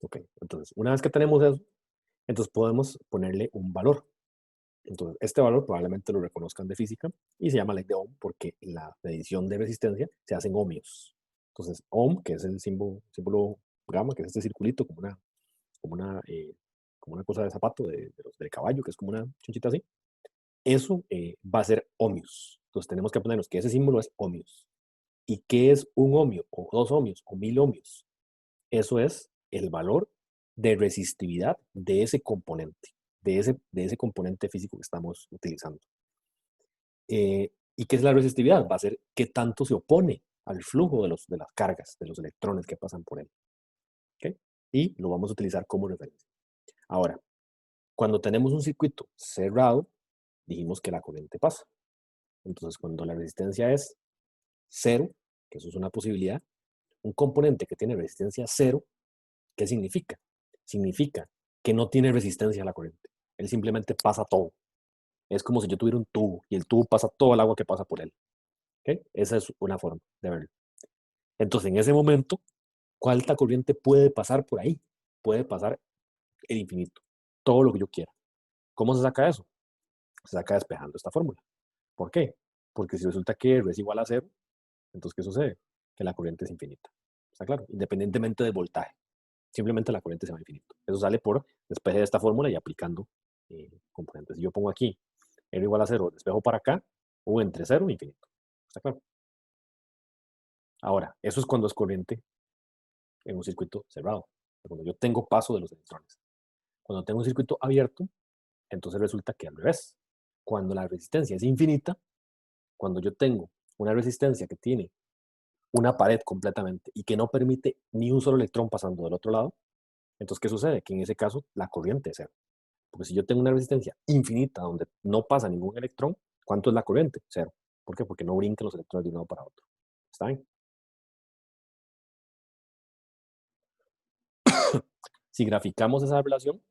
Ok, entonces, una vez que tenemos eso, entonces podemos ponerle un valor. Entonces, este valor probablemente lo reconozcan de física y se llama ley de Ohm porque la medición de resistencia se hace en ohmios. Entonces, Ohm, que es el símbolo gamma, que es este circulito como una cosa de zapato del caballo, que es como una chonchita así, eso va a ser ohmios. Entonces, tenemos que ponernos que ese símbolo es ohmios. ¿Y qué es un ohmio, o 2 ohmios, o 1000 ohmios? Eso es el valor de resistividad de ese componente, de ese componente físico que estamos utilizando. ¿Y qué es la resistividad? Va a ser qué tanto se opone al flujo de las cargas, de los electrones que pasan por él. ¿Okay? Y lo vamos a utilizar como referencia. Ahora, cuando tenemos un circuito cerrado, dijimos que la corriente pasa. Entonces, cuando la resistencia es 0, que eso es una posibilidad, un componente que tiene resistencia 0, ¿qué significa? Significa que no tiene resistencia a la corriente. Él simplemente pasa todo. Es como si yo tuviera un tubo y el tubo pasa todo el agua que pasa por él. ¿Okay? Esa es una forma de verlo. Entonces, en ese momento, ¿cuánta corriente puede pasar por ahí? Puede pasar el infinito. Todo lo que yo quiera. ¿Cómo se saca eso? Se saca despejando esta fórmula. ¿Por qué? Porque si resulta que R es igual a 0, entonces, ¿qué sucede? Que la corriente es infinita. ¿Está claro? Independientemente del voltaje. Simplemente la corriente se va a infinito. Eso sale por despeje de esta fórmula y aplicando componentes. Si yo pongo aquí R igual a 0, despejo para acá, o entre 0 e infinito. ¿Está claro? Ahora, eso es cuando es corriente en un circuito cerrado. Cuando yo tengo paso de los electrones. Cuando tengo un circuito abierto, entonces resulta que al revés. Cuando la resistencia es infinita, cuando yo tengo una resistencia que tiene una pared completamente y que no permite ni un solo electrón pasando del otro lado, entonces, ¿qué sucede? Que en ese caso la corriente es 0. Porque si yo tengo una resistencia infinita donde no pasa ningún electrón, ¿cuánto es la corriente? 0. ¿Por qué? Porque no brincan los electrones de un lado para otro. ¿Está bien? Si graficamos esa relación,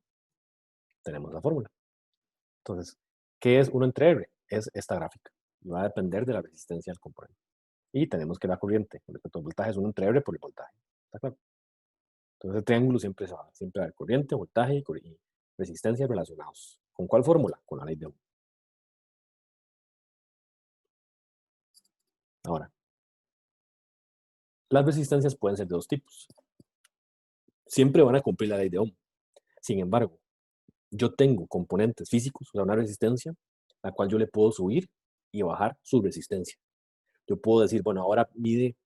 tenemos la fórmula. Entonces, ¿qué es 1 entre R? Es esta gráfica. Y va a depender de la resistencia del componente. Y tenemos que la corriente con respecto al voltaje es 1 entre R por el voltaje. ¿Está claro? Entonces, el triángulo siempre va a haber corriente, voltaje y resistencia relacionados. ¿Con cuál fórmula? Con la ley de Ohm. Ahora, las resistencias pueden ser de dos tipos. Siempre van a cumplir la ley de Ohm. Sin embargo, yo tengo componentes físicos, o sea, una resistencia, la cual yo le puedo subir y bajar su resistencia. Yo puedo decir, bueno, ahora mide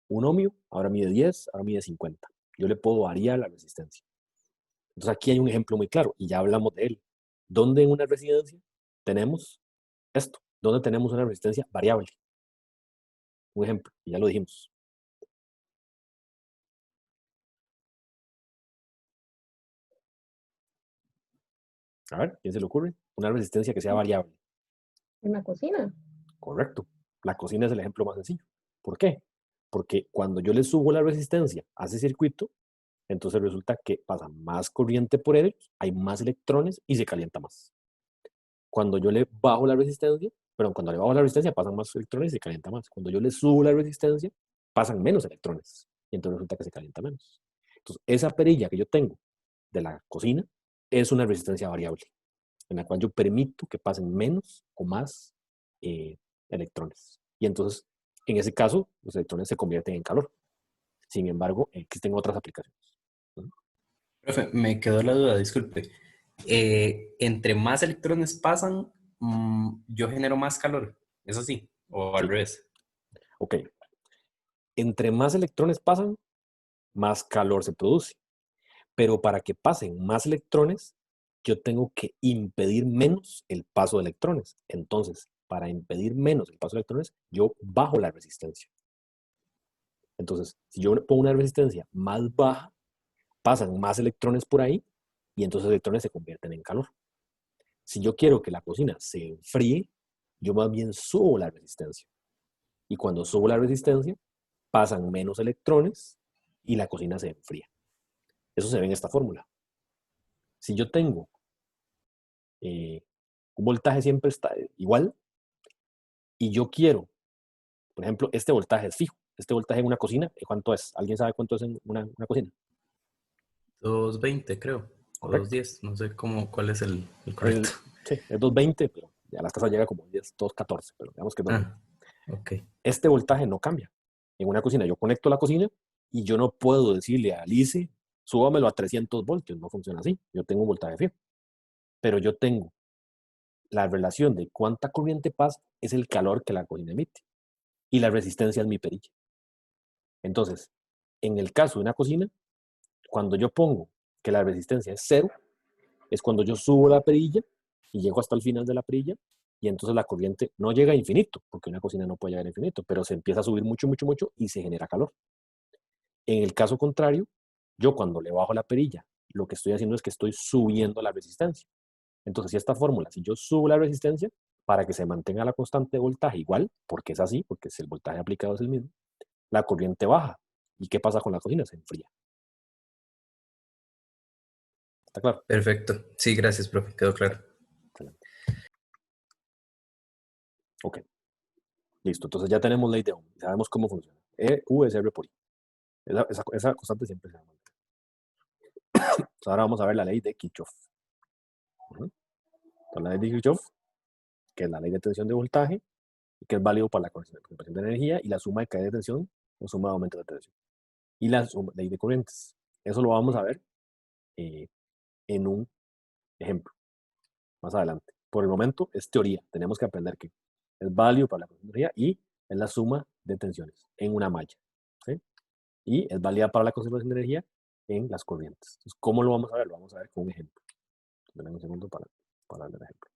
1 ohmio, ahora mide 10, ahora mide 50. Yo le puedo variar la resistencia. Entonces aquí hay un ejemplo muy claro y ya hablamos de él. ¿Dónde en una resistencia tenemos esto? ¿Dónde tenemos una resistencia variable? Un ejemplo, y ya lo dijimos. A ver, ¿quién se le ocurre? Una resistencia que sea variable. En la cocina. Correcto. La cocina es el ejemplo más sencillo. ¿Por qué? Porque cuando yo le subo la resistencia a ese circuito, entonces resulta que pasa más corriente por él, hay más electrones y se calienta más. Cuando yo le bajo la resistencia, cuando le bajo la resistencia pasan más electrones y se calienta más. Cuando yo le subo la resistencia, pasan menos electrones y entonces resulta que se calienta menos. Entonces, esa perilla que yo tengo de la cocina es una resistencia variable, en la cual yo permito que pasen menos o más electrones. Y entonces, en ese caso, los electrones se convierten en calor. Sin embargo, existen otras aplicaciones. ¿No? Profe, me quedó la duda, disculpe. Entre más electrones pasan, yo genero más calor. ¿Es así? ¿O al Sí. revés? Ok. Entre más electrones pasan, más calor se produce. Pero para que pasen más electrones, yo tengo que impedir menos el paso de electrones. Entonces, para impedir menos el paso de electrones, yo bajo la resistencia. Entonces, si yo pongo una resistencia más baja, pasan más electrones por ahí y entonces los electrones se convierten en calor. Si yo quiero que la cocina se enfríe, yo más bien subo la resistencia. Y cuando subo la resistencia, pasan menos electrones y la cocina se enfría. Eso se ve en esta fórmula. Si yo tengo un voltaje siempre está igual y yo quiero, por ejemplo, este voltaje es fijo. Este voltaje en una cocina, ¿cuánto es? ¿Alguien sabe cuánto es en una cocina? 220, creo. O Correcto. 210. No sé cuál es el El, correcto. sí, es 220, pero ya a las casas llega como 10, 214, pero digamos que es 220. Ok. Este voltaje no cambia. En una cocina yo conecto la cocina y yo no puedo decirle a Alice, súbamelo a 300 voltios. No funciona así. Yo tengo un voltaje fijo. Pero yo tengo la relación de cuánta corriente pasa es el calor que la cocina emite. Y la resistencia es mi perilla. Entonces, en el caso de una cocina, cuando yo pongo que la resistencia es 0, es cuando yo subo la perilla y llego hasta el final de la perilla y entonces la corriente no llega a infinito, porque una cocina no puede llegar a infinito, pero se empieza a subir mucho, mucho, mucho y se genera calor. En el caso contrario, yo cuando le bajo la perilla, lo que estoy haciendo es que estoy subiendo la resistencia. Entonces, si esta fórmula, si yo subo la resistencia para que se mantenga la constante de voltaje igual, porque es así, porque el voltaje aplicado es el mismo, la corriente baja. ¿Y qué pasa con la cocina? Se enfría. ¿Está claro? Perfecto. Sí, gracias, profe. Quedó claro. Excelente. Ok. Listo. Entonces ya tenemos ley de Ohm. Sabemos cómo funciona. U es R por I. Esa constante siempre se va a mantener. Entonces ahora vamos a ver la ley de Kirchhoff. Entonces, la ley de Kirchhoff, que es la ley de tensión de voltaje, y que es válido para la conservación de energía, y la suma de caída de tensión o suma de aumento de tensión. Y la ley de corrientes. Eso lo vamos a ver en un ejemplo más adelante. Por el momento es teoría. Tenemos que aprender que es válido para la conservación de energía y es la suma de tensiones en una malla. ¿Sí? Y es válida para la conservación de energía en las corrientes. Entonces, ¿cómo lo vamos a ver? Lo vamos a ver con un ejemplo. Denme un segundo para darle el ejemplo.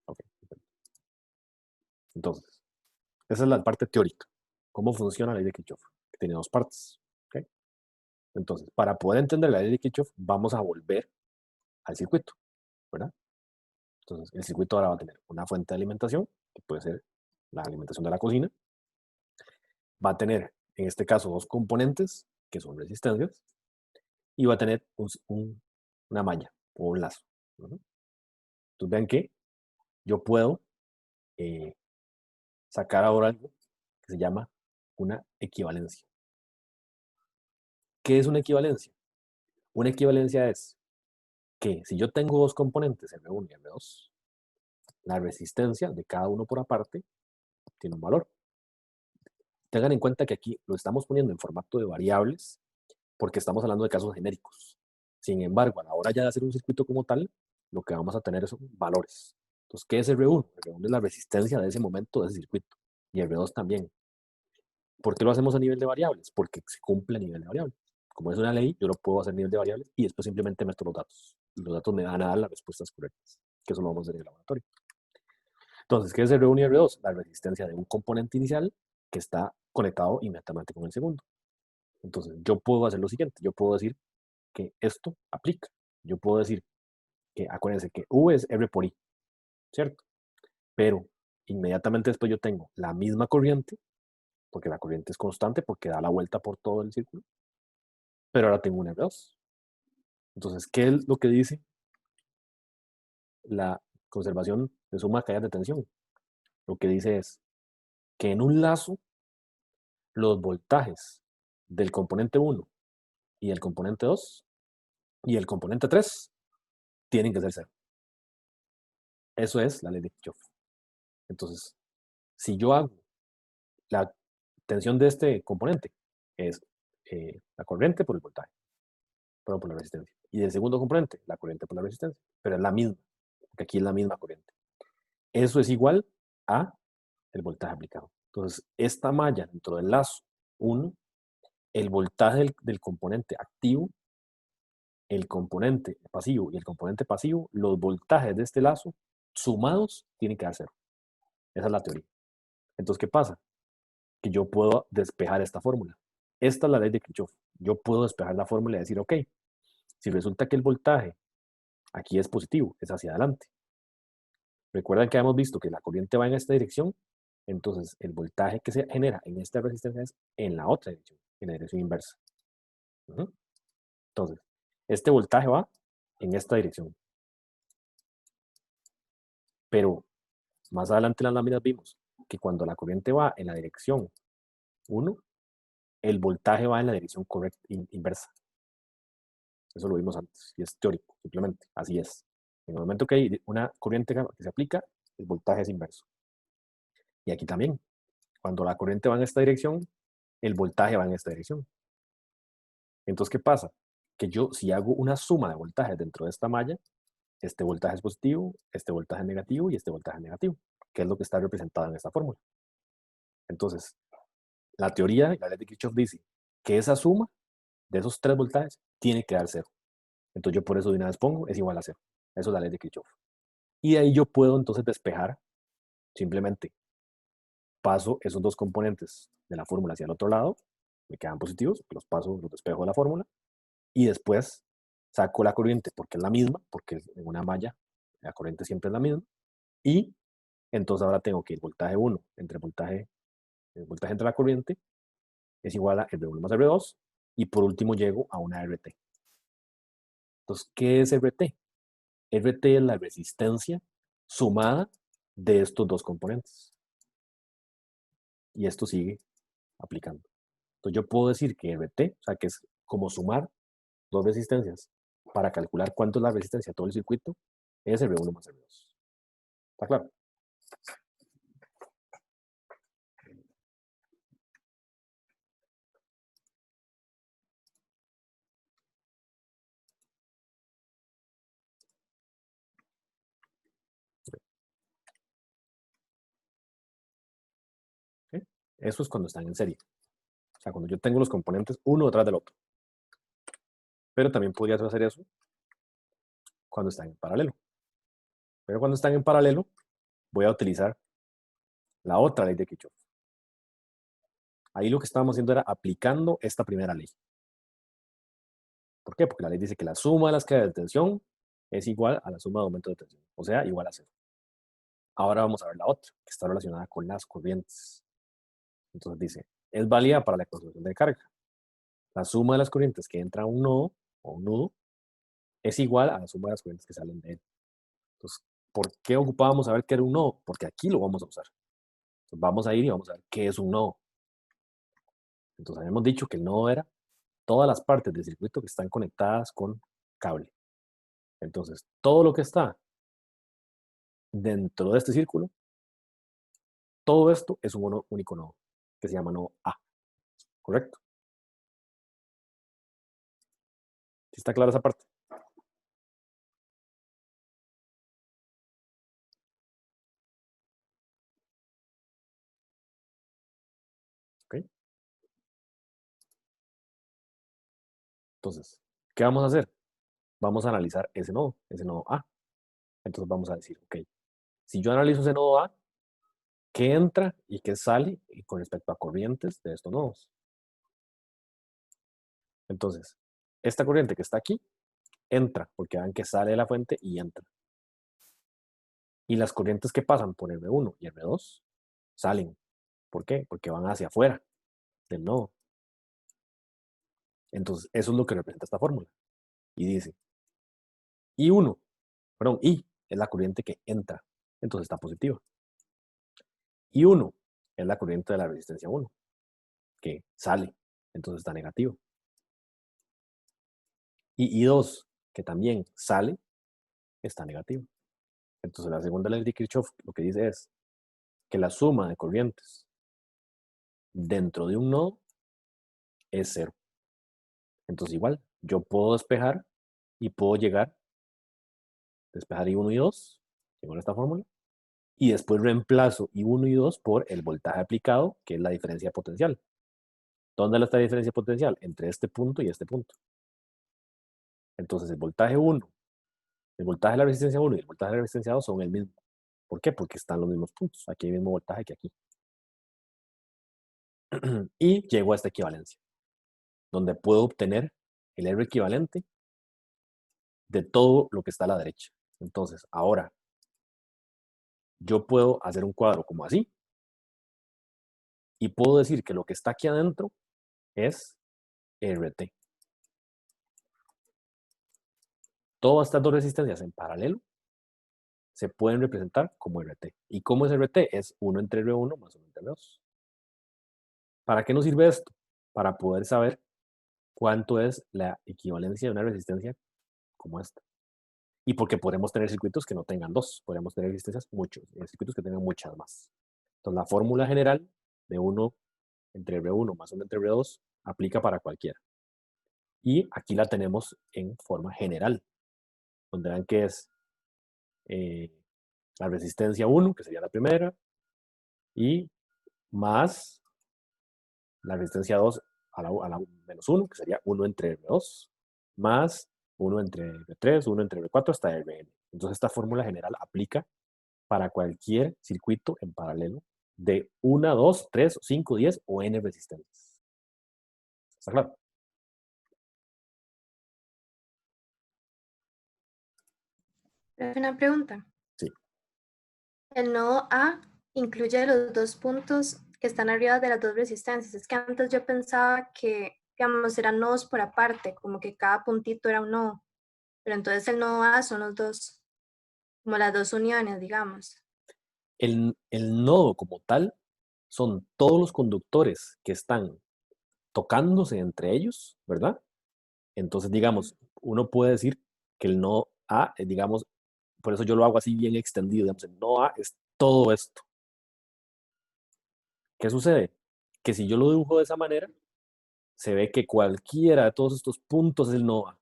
Ok. Entonces, esa es la parte teórica. ¿Cómo funciona la ley de Kirchhoff? Que tiene dos partes. ¿Okay? Entonces, para poder entender la ley de Kirchhoff, vamos a volver al circuito, ¿verdad? Entonces, el circuito ahora va a tener una fuente de alimentación, que puede ser la alimentación de la cocina. Va a tener, en este caso, dos componentes, que son resistencias, y va a tener una malla o un lazo. ¿No? Entonces, vean que yo puedo sacar ahora algo que se llama una equivalencia. ¿Qué es una equivalencia? Una equivalencia es que si yo tengo dos componentes, R1 y R2, la resistencia de cada uno por aparte tiene un valor. Tengan en cuenta que aquí lo estamos poniendo en formato de variables porque estamos hablando de casos genéricos. Sin embargo, a la hora ya de hacer un circuito como tal, lo que vamos a tener son valores. Entonces, ¿qué es R1? R1 es la resistencia de ese momento de ese circuito. Y R2 también. ¿Por qué lo hacemos a nivel de variables? Porque se cumple a nivel de variables. Como es una ley, yo lo puedo hacer a nivel de variables y después simplemente meto los datos. Y los datos me van a dar las respuestas correctas, que eso lo vamos a hacer en el laboratorio. Entonces, ¿qué es R1 y R2? La resistencia de un componente inicial que está conectado inmediatamente con el segundo. Entonces, yo puedo hacer lo siguiente. Yo puedo decir que esto aplica. Yo puedo decir que, acuérdense que U es R por I, ¿cierto? Pero inmediatamente después yo tengo la misma corriente, porque la corriente es constante, porque da la vuelta por todo el círculo, pero ahora tengo un R2. Entonces, ¿qué es lo que dice la conservación de suma de caídas de tensión? Lo que dice es que en un lazo los voltajes del componente 1 y el componente 2 y el componente 3 tienen que ser 0. Eso es la ley de Kirchhoff. Entonces, si yo hago la tensión de este componente, es la corriente por el voltaje, pero por la resistencia. Y del segundo componente, la corriente por la resistencia, pero es la misma, porque aquí es la misma corriente. Eso es igual a el voltaje aplicado. Entonces, esta malla dentro del lazo 1, el voltaje del componente activo, el componente pasivo y el componente pasivo, los voltajes de este lazo sumados tienen que dar 0. Esa es la teoría. Entonces, ¿qué pasa? que yo puedo despejar esta fórmula. Esta es la ley de Kirchhoff. Yo puedo despejar la fórmula y decir, ok, si resulta que el voltaje aquí es positivo, es hacia adelante. Recuerdan que hemos visto que la corriente va en esta dirección, entonces el voltaje que se genera en esta resistencia es en la otra dirección, en la dirección inversa. Entonces, este voltaje va en esta dirección. Pero más adelante en las láminas vimos que cuando la corriente va en la dirección 1, el voltaje va en la dirección correcta, inversa. Eso lo vimos antes, y es teórico, simplemente, así es. En el momento que hay una corriente que se aplica, el voltaje es inverso. Y aquí también, cuando la corriente va en esta dirección, el voltaje va en esta dirección. Entonces, ¿qué pasa? Que yo, si hago una suma de voltajes dentro de esta malla, este voltaje es positivo, este voltaje es negativo y este voltaje es negativo, que es lo que está representado en esta fórmula. Entonces, la teoría, la ley de Kirchhoff dice que esa suma de esos tres voltajes tiene que dar cero. Entonces yo por eso de una vez pongo es igual a cero. Eso es la ley de Kirchhoff. Y de ahí yo puedo entonces despejar, simplemente paso esos dos componentes de la fórmula hacia el otro lado, me quedan positivos, los paso, los despejo de la fórmula, y después saco la corriente porque es la misma, porque en una malla la corriente siempre es la misma, y entonces ahora tengo que el voltaje 1 entre el voltaje entre la corriente es igual a R1 más R2, y por último llego a una RT. Entonces, ¿qué es RT? RT es la resistencia sumada de estos dos componentes. Y esto sigue aplicando. Entonces yo puedo decir que RT, o sea, que es como sumar dos resistencias para calcular cuánto es la resistencia de todo el circuito, es R1 más R2. ¿Está claro? ¿Sí? Eso es cuando están en serie. O sea, cuando yo tengo los componentes uno detrás del otro. Pero también podrías hacer eso cuando están en paralelo. Pero cuando están en paralelo, voy a utilizar la otra ley de Kirchhoff. Ahí lo que estábamos haciendo era aplicando esta primera ley. ¿Por qué? Porque la ley dice que la suma de las cadenas de tensión es igual a la suma de aumento de tensión, o sea, igual a cero. Ahora vamos a ver la otra, que está relacionada con las corrientes. Entonces dice, es válida para la conservación de carga. La suma de las corrientes que entra a un nodo o un nudo es igual a la suma de las corrientes que salen de él. Entonces, ¿por qué ocupábamos saber qué era un nodo? Porque aquí lo vamos a usar. Entonces, vamos a ir y vamos a ver qué es un nodo. Entonces, habíamos dicho que el nodo era todas las partes del circuito que están conectadas con cable. Entonces, todo lo que está dentro de este círculo, todo esto es un único nodo, que se llama nodo A. ¿Correcto? ¿Sí está clara esa parte? ¿Ok? Entonces, ¿qué vamos a hacer? Vamos a analizar ese nodo A. Entonces vamos a decir, ok, si yo analizo ese nodo A, ¿qué entra y qué sale con respecto a corrientes de estos nodos? Entonces, esta corriente que está aquí, entra, porque vean que sale de la fuente y entra. Y las corrientes que pasan por R1 y R2 salen. ¿Por qué? Porque van hacia afuera del nodo. Entonces, eso es lo que representa esta fórmula. Y dice, I es la corriente que entra, entonces está positiva. I1 es la corriente de la resistencia 1, que sale, entonces está negativa. Y I2, que también sale, está negativa. Entonces la segunda ley de Kirchhoff lo que dice es que la suma de corrientes dentro de un nodo es cero. Entonces igual, yo puedo despejar y puedo despejar I1 y 2, según esta fórmula, y después reemplazo I1 y 2 por el voltaje aplicado, que es la diferencia potencial. ¿Dónde está la diferencia potencial? Entre este punto y este punto. Entonces el voltaje 1, el voltaje de la resistencia 1 y el voltaje de la resistencia 2 son el mismo. ¿Por qué? Porque están los mismos puntos. Aquí hay el mismo voltaje que aquí. Y llego a esta equivalencia, donde puedo obtener el R equivalente de todo lo que está a la derecha. Entonces, ahora, yo puedo hacer un cuadro como así, y puedo decir que lo que está aquí adentro es RT. Todas estas dos resistencias en paralelo se pueden representar como RT. ¿Y cómo es RT? Es 1 entre R1 más 1 entre R2. ¿Para qué nos sirve esto? Para poder saber cuánto es la equivalencia de una resistencia como esta. Y porque podemos tener circuitos que no tengan dos, podemos tener resistencias muchos, circuitos que tengan muchas más. Entonces la fórmula general de 1 entre R1 más 1 entre R2 aplica para cualquiera. Y aquí la tenemos en forma general, donde ven que es la resistencia 1, que sería la primera, y más la resistencia 2 a la menos 1, que sería 1 entre R2, más 1 entre R3, 1 entre R4 hasta Rn. Entonces esta fórmula general aplica para cualquier circuito en paralelo de 1, 2, 3, 5, 10 o n resistencias. ¿Está claro? Una pregunta. Sí. El nodo A incluye los dos puntos que están arriba de las dos resistencias. Es que antes yo pensaba que, digamos, eran nodos por aparte, como que cada puntito era un nodo. Pero entonces el nodo A son los dos, como las dos uniones, digamos. El nodo como tal son todos los conductores que están tocándose entre ellos, ¿verdad? Entonces, digamos, uno puede decir que el nodo A, digamos, por eso yo lo hago así bien extendido, digamos, el nodo A es todo esto. ¿Qué sucede? Que si yo lo dibujo de esa manera, se ve que cualquiera de todos estos puntos es el nodo A.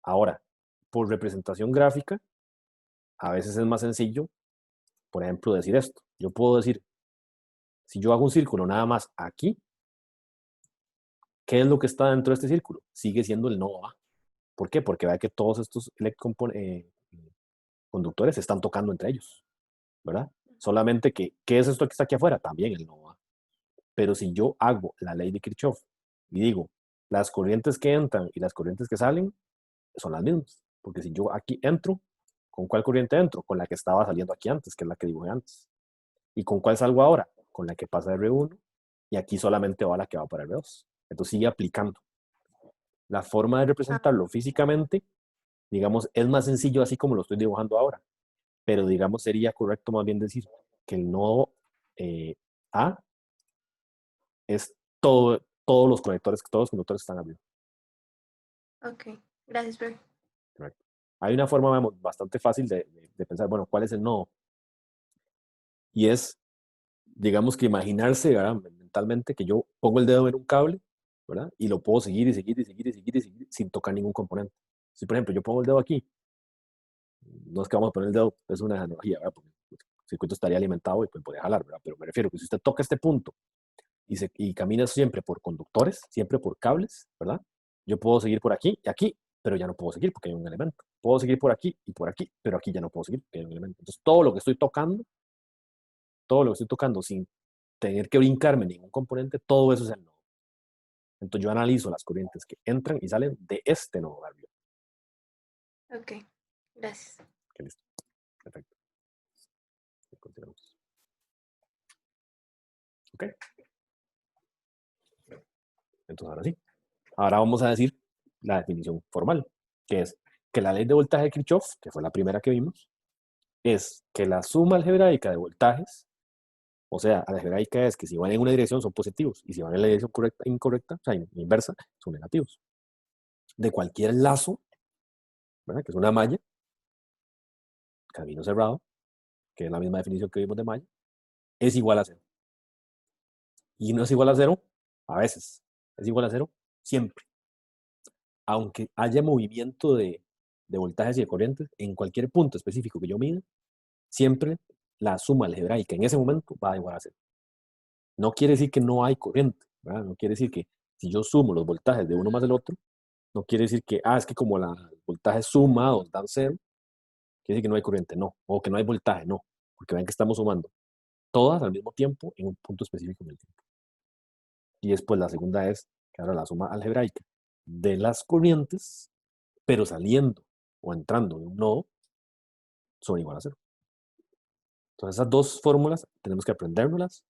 Ahora, por representación gráfica, a veces es más sencillo, por ejemplo, decir esto. Yo puedo decir, si yo hago un círculo nada más aquí, ¿qué es lo que está dentro de este círculo? Sigue siendo el nodo A. ¿Por qué? Porque vea que todos estos conductores se están tocando entre ellos, ¿verdad? Solamente que, ¿qué es esto que está aquí afuera? También el nodo A. Pero si yo hago la ley de Kirchhoff y digo, las corrientes que entran y las corrientes que salen son las mismas. Porque si yo aquí entro, ¿con cuál corriente entro? Con la que estaba saliendo aquí antes, que es la que dibujé antes. ¿Y con cuál salgo ahora? Con la que pasa de R1 y aquí solamente va la que va para R2. Entonces sigue aplicando. La forma de representarlo físicamente, digamos, es más sencillo así como lo estoy dibujando ahora. Pero digamos, sería correcto más bien decir que el nodo A es todos los conectores, todos los conductores están arriba. Ok, gracias, profe. Correcto. Hay una forma vamos, bastante fácil de pensar, bueno, ¿cuál es el nodo? Y es, digamos que imaginarse, ¿verdad? Mentalmente que yo pongo el dedo en un cable, ¿verdad? Y lo puedo seguir y seguir y seguir y seguir y seguir sin tocar ningún componente. Si, por ejemplo, yo pongo el dedo aquí, no es que vamos a poner el dedo, es una analogía, ¿verdad? Porque el circuito estaría alimentado y pues podría jalar, ¿verdad? Pero me refiero que si usted toca este punto y camina siempre por conductores, siempre por cables, ¿verdad? Yo puedo seguir por aquí y aquí, pero ya no puedo seguir porque hay un elemento. Puedo seguir por aquí y por aquí, pero aquí ya no puedo seguir porque hay un elemento. Entonces, todo lo que estoy tocando sin tener que brincarme ningún componente, todo eso es el nodo. Entonces, yo analizo las corrientes que entran y salen de este nodo de arriba. Ok, gracias. Ok, listo. Perfecto. Continuamos. Ok. Entonces, ahora sí. Ahora vamos a decir la definición formal, que es que la ley de voltaje de Kirchhoff, que fue la primera que vimos, es que la suma algebraica de voltajes, o sea, algebraica es que si van en una dirección son positivos y si van en la dirección incorrecta, o sea, inversa, son negativos. De cualquier lazo, ¿verdad? Que es una malla, camino cerrado, que es la misma definición que vimos de malla, es igual a cero. Y no es igual a cero a veces, es igual a cero siempre. Aunque haya movimiento de voltajes y de corrientes, en cualquier punto específico que yo mida, siempre la suma algebraica en ese momento va a igual a cero. No quiere decir que no hay corriente, ¿verdad? No quiere decir que si yo sumo los voltajes de uno más el otro, no quiere decir que, es que como los voltajes sumados dan cero, quiere decir que no hay corriente, no. O que no hay voltaje, no. Porque ven que estamos sumando todas al mismo tiempo en un punto específico del tiempo. Y después la segunda es que ahora la suma algebraica de las corrientes, pero saliendo o entrando de un nodo, son igual a 0. Entonces esas dos fórmulas tenemos que aprendérnoslas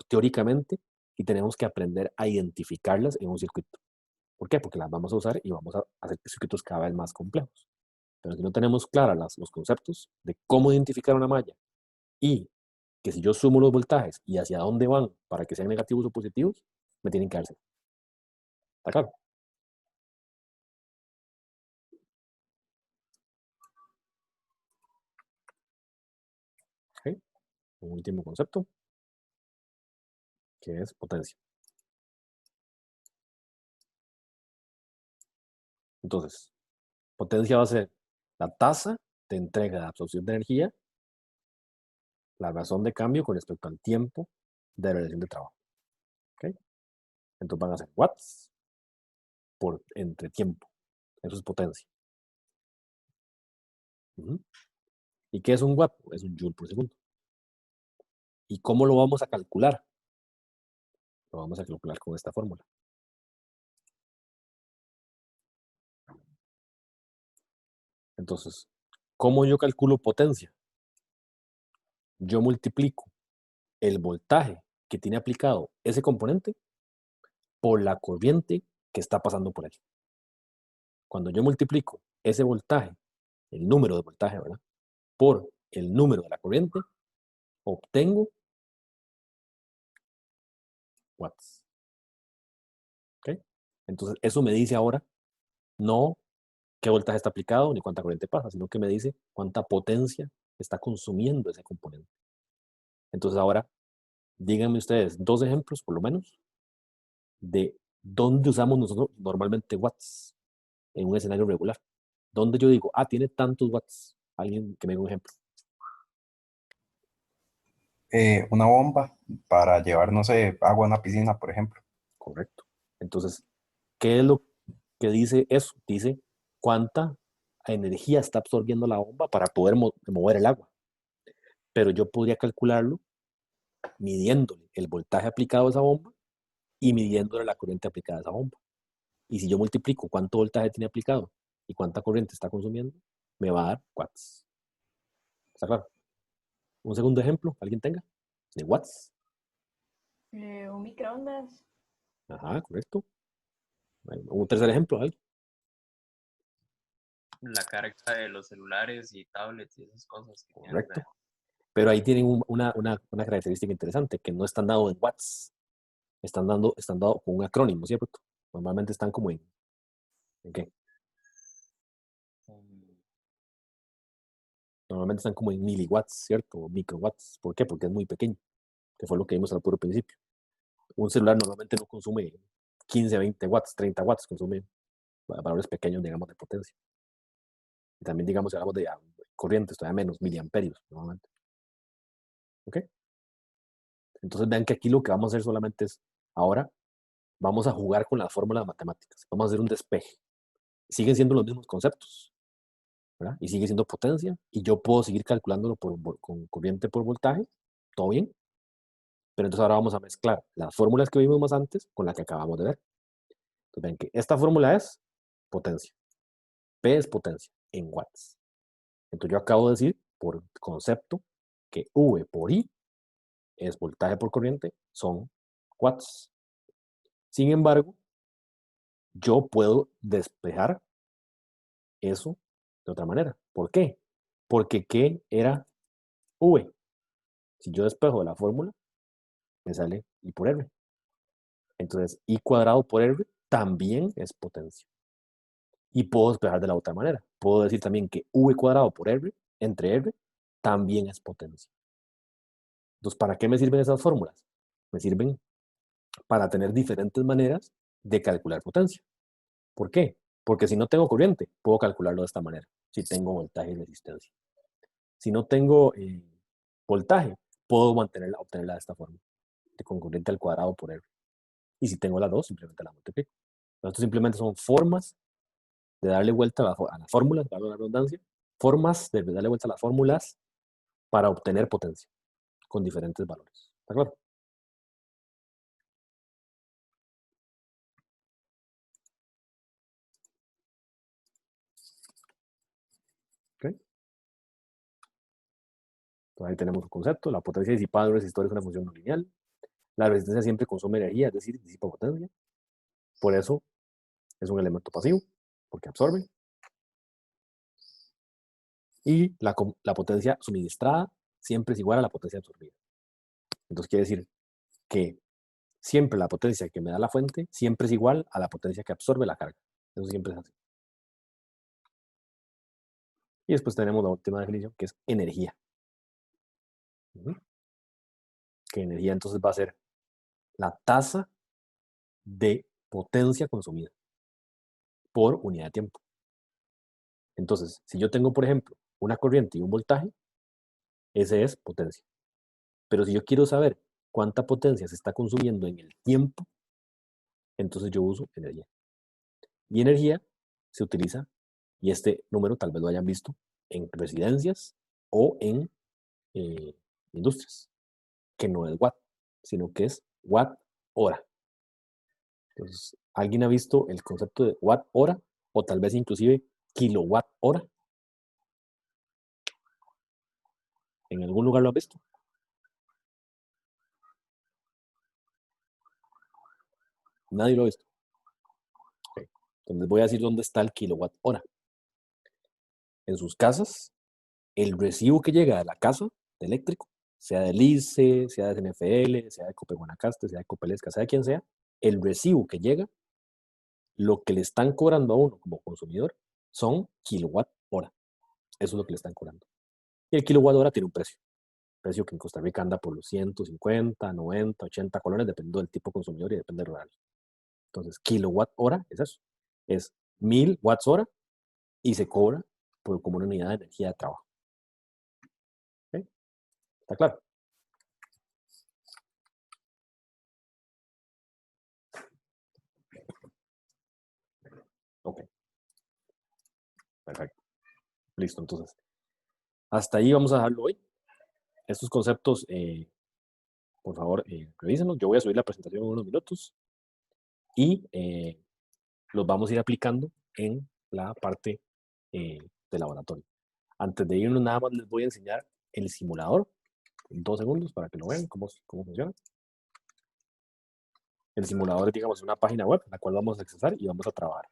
teóricamente y tenemos que aprender a identificarlas en un circuito. ¿Por qué? Porque las vamos a usar y vamos a hacer circuitos cada vez más complejos. Pero si no tenemos claras los conceptos de cómo identificar una malla y que si yo sumo los voltajes y hacia dónde van para que sean negativos o positivos, me tienen que dar 0. ¿Está claro? ¿Okay? Un último concepto, que es potencia. Entonces, potencia va a ser la tasa de entrega de absorción de energía, la razón de cambio con respecto al tiempo de realización de trabajo. ¿Okay? Entonces van a ser watts por entre tiempo. Eso es potencia. ¿Y qué es un watt? Es un joule por segundo. ¿Y cómo lo vamos a calcular? Lo vamos a calcular con esta fórmula. Entonces, ¿cómo yo calculo potencia? Yo multiplico el voltaje que tiene aplicado ese componente por la corriente que está pasando por él. Cuando yo multiplico ese voltaje, el número de voltaje, ¿verdad?, por el número de la corriente, obtengo watts. ¿Okay? Entonces, eso me dice ahora no qué voltaje está aplicado ni cuánta corriente pasa, sino que me dice cuánta potencia está consumiendo ese componente. Entonces, ahora, díganme ustedes 2 ejemplos, por lo menos, de dónde usamos nosotros normalmente watts en un escenario regular. Donde yo digo, tiene tantos watts. Alguien que me dé un ejemplo. Una bomba para llevar, no sé, agua a una piscina, por ejemplo. Correcto. Entonces, ¿qué es lo que dice eso? Dice cuánta energía está absorbiendo la bomba para poder mover el agua. Pero yo podría calcularlo midiéndole el voltaje aplicado a esa bomba y midiéndole la corriente aplicada a esa bomba. Y si yo multiplico cuánto voltaje tiene aplicado y cuánta corriente está consumiendo, me va a dar watts. ¿Está claro? Un segundo ejemplo, ¿alguien tenga? De watts. Un microondas. Ajá, correcto. Un tercer ejemplo, ¿alguien? La carga de los celulares y tablets y esas cosas. Correcto. Pero ahí tienen una característica interesante, que no están dados en watts. Están dados con un acrónimo, ¿cierto? Normalmente están como ¿en qué? Normalmente están como en miliwatts, ¿cierto? O microwatts. ¿Por qué? Porque es muy pequeño, que fue lo que vimos al puro principio. Un celular normalmente no consume 15, 20 watts, 30 watts, consume valores pequeños, digamos, de potencia. Y también, digamos, si hablamos de corrientes, todavía menos, miliamperios, normalmente. ¿Ok? Entonces vean que aquí lo que vamos a hacer solamente es, ahora vamos a jugar con las fórmulas matemáticas. Vamos a hacer un despeje. Siguen siendo los mismos conceptos, ¿verdad? Y sigue siendo potencia, y yo puedo seguir calculándolo con corriente por voltaje, todo bien. Pero entonces ahora vamos a mezclar las fórmulas que vimos más antes con la que acabamos de ver. Entonces ven que esta fórmula es potencia. P es potencia en watts. Entonces yo acabo de decir por concepto que V por I es voltaje por corriente, son watts. Sin embargo, yo puedo despejar eso de otra manera. ¿Por qué? Porque ¿qué era V? Si yo despejo de la fórmula, me sale I por R. Entonces, I cuadrado por R también es potencia. Y puedo despejar de la otra manera. Puedo decir también que V cuadrado por R, entre R, también es potencia. Entonces, ¿para qué me sirven esas fórmulas? Me sirven para tener diferentes maneras de calcular potencia. ¿Por qué? Porque si no tengo corriente, puedo calcularlo de esta manera. Si tengo voltaje y resistencia. Si no tengo voltaje, puedo obtenerla de esta forma. Con corriente al cuadrado por R. Y si tengo las dos, simplemente la multiplico. Esto simplemente son formas de darle vuelta a las fórmulas, para la redundancia, formas de darle vuelta a las fórmulas para obtener potencia con diferentes valores. ¿Está claro? Entonces ahí tenemos un concepto. La potencia disipada de un resistor es una función no lineal. La resistencia siempre consume energía, es decir, disipa potencia. Por eso es un elemento pasivo, porque absorbe. Y la potencia suministrada siempre es igual a la potencia absorbida. Entonces quiere decir que siempre la potencia que me da la fuente siempre es igual a la potencia que absorbe la carga. Eso siempre es así. Y después tenemos la última definición, que es energía. Que energía entonces va a ser la tasa de potencia consumida por unidad de tiempo. Entonces, si yo tengo, por ejemplo, una corriente y un voltaje, ese es potencia. Pero si yo quiero saber cuánta potencia se está consumiendo en el tiempo, entonces yo uso energía. Y energía se utiliza, y este número tal vez lo hayan visto, en residencias o en industrias, que no es watt, sino que es watt hora. Entonces, ¿alguien ha visto el concepto de watt hora o tal vez inclusive kilowatt hora? ¿En algún lugar lo has visto? Nadie lo ha visto. Okay. Entonces voy a decir dónde está el kilowatt hora. En sus casas, el recibo que llega de la casa de eléctrico, sea de LICE, sea de CNFL, sea de Cope Guanacaste, sea de Copelesca, sea de quien sea, el recibo que llega, lo que le están cobrando a uno como consumidor son kilowatt hora. Eso es lo que le están cobrando. Y el kilowatt hora tiene un precio que en Costa Rica anda por los 150, 90, 80 colones, dependiendo del tipo de consumidor y depende del rural. Entonces, kilowatt hora es eso. Es 1000 watts hora y se cobra como una unidad de energía de trabajo. ¿Okay? ¿Está claro? Ok. Perfecto. Listo, entonces. Hasta ahí vamos a dejarlo hoy. Estos conceptos, por favor, revísenlos. Yo voy a subir la presentación en unos minutos y los vamos a ir aplicando en la parte de laboratorio. Antes de irnos, nada más les voy a enseñar el simulador en 2 segundos para que lo vean cómo funciona. El simulador es, digamos, una página web en la cual vamos a accesar y vamos a trabajar.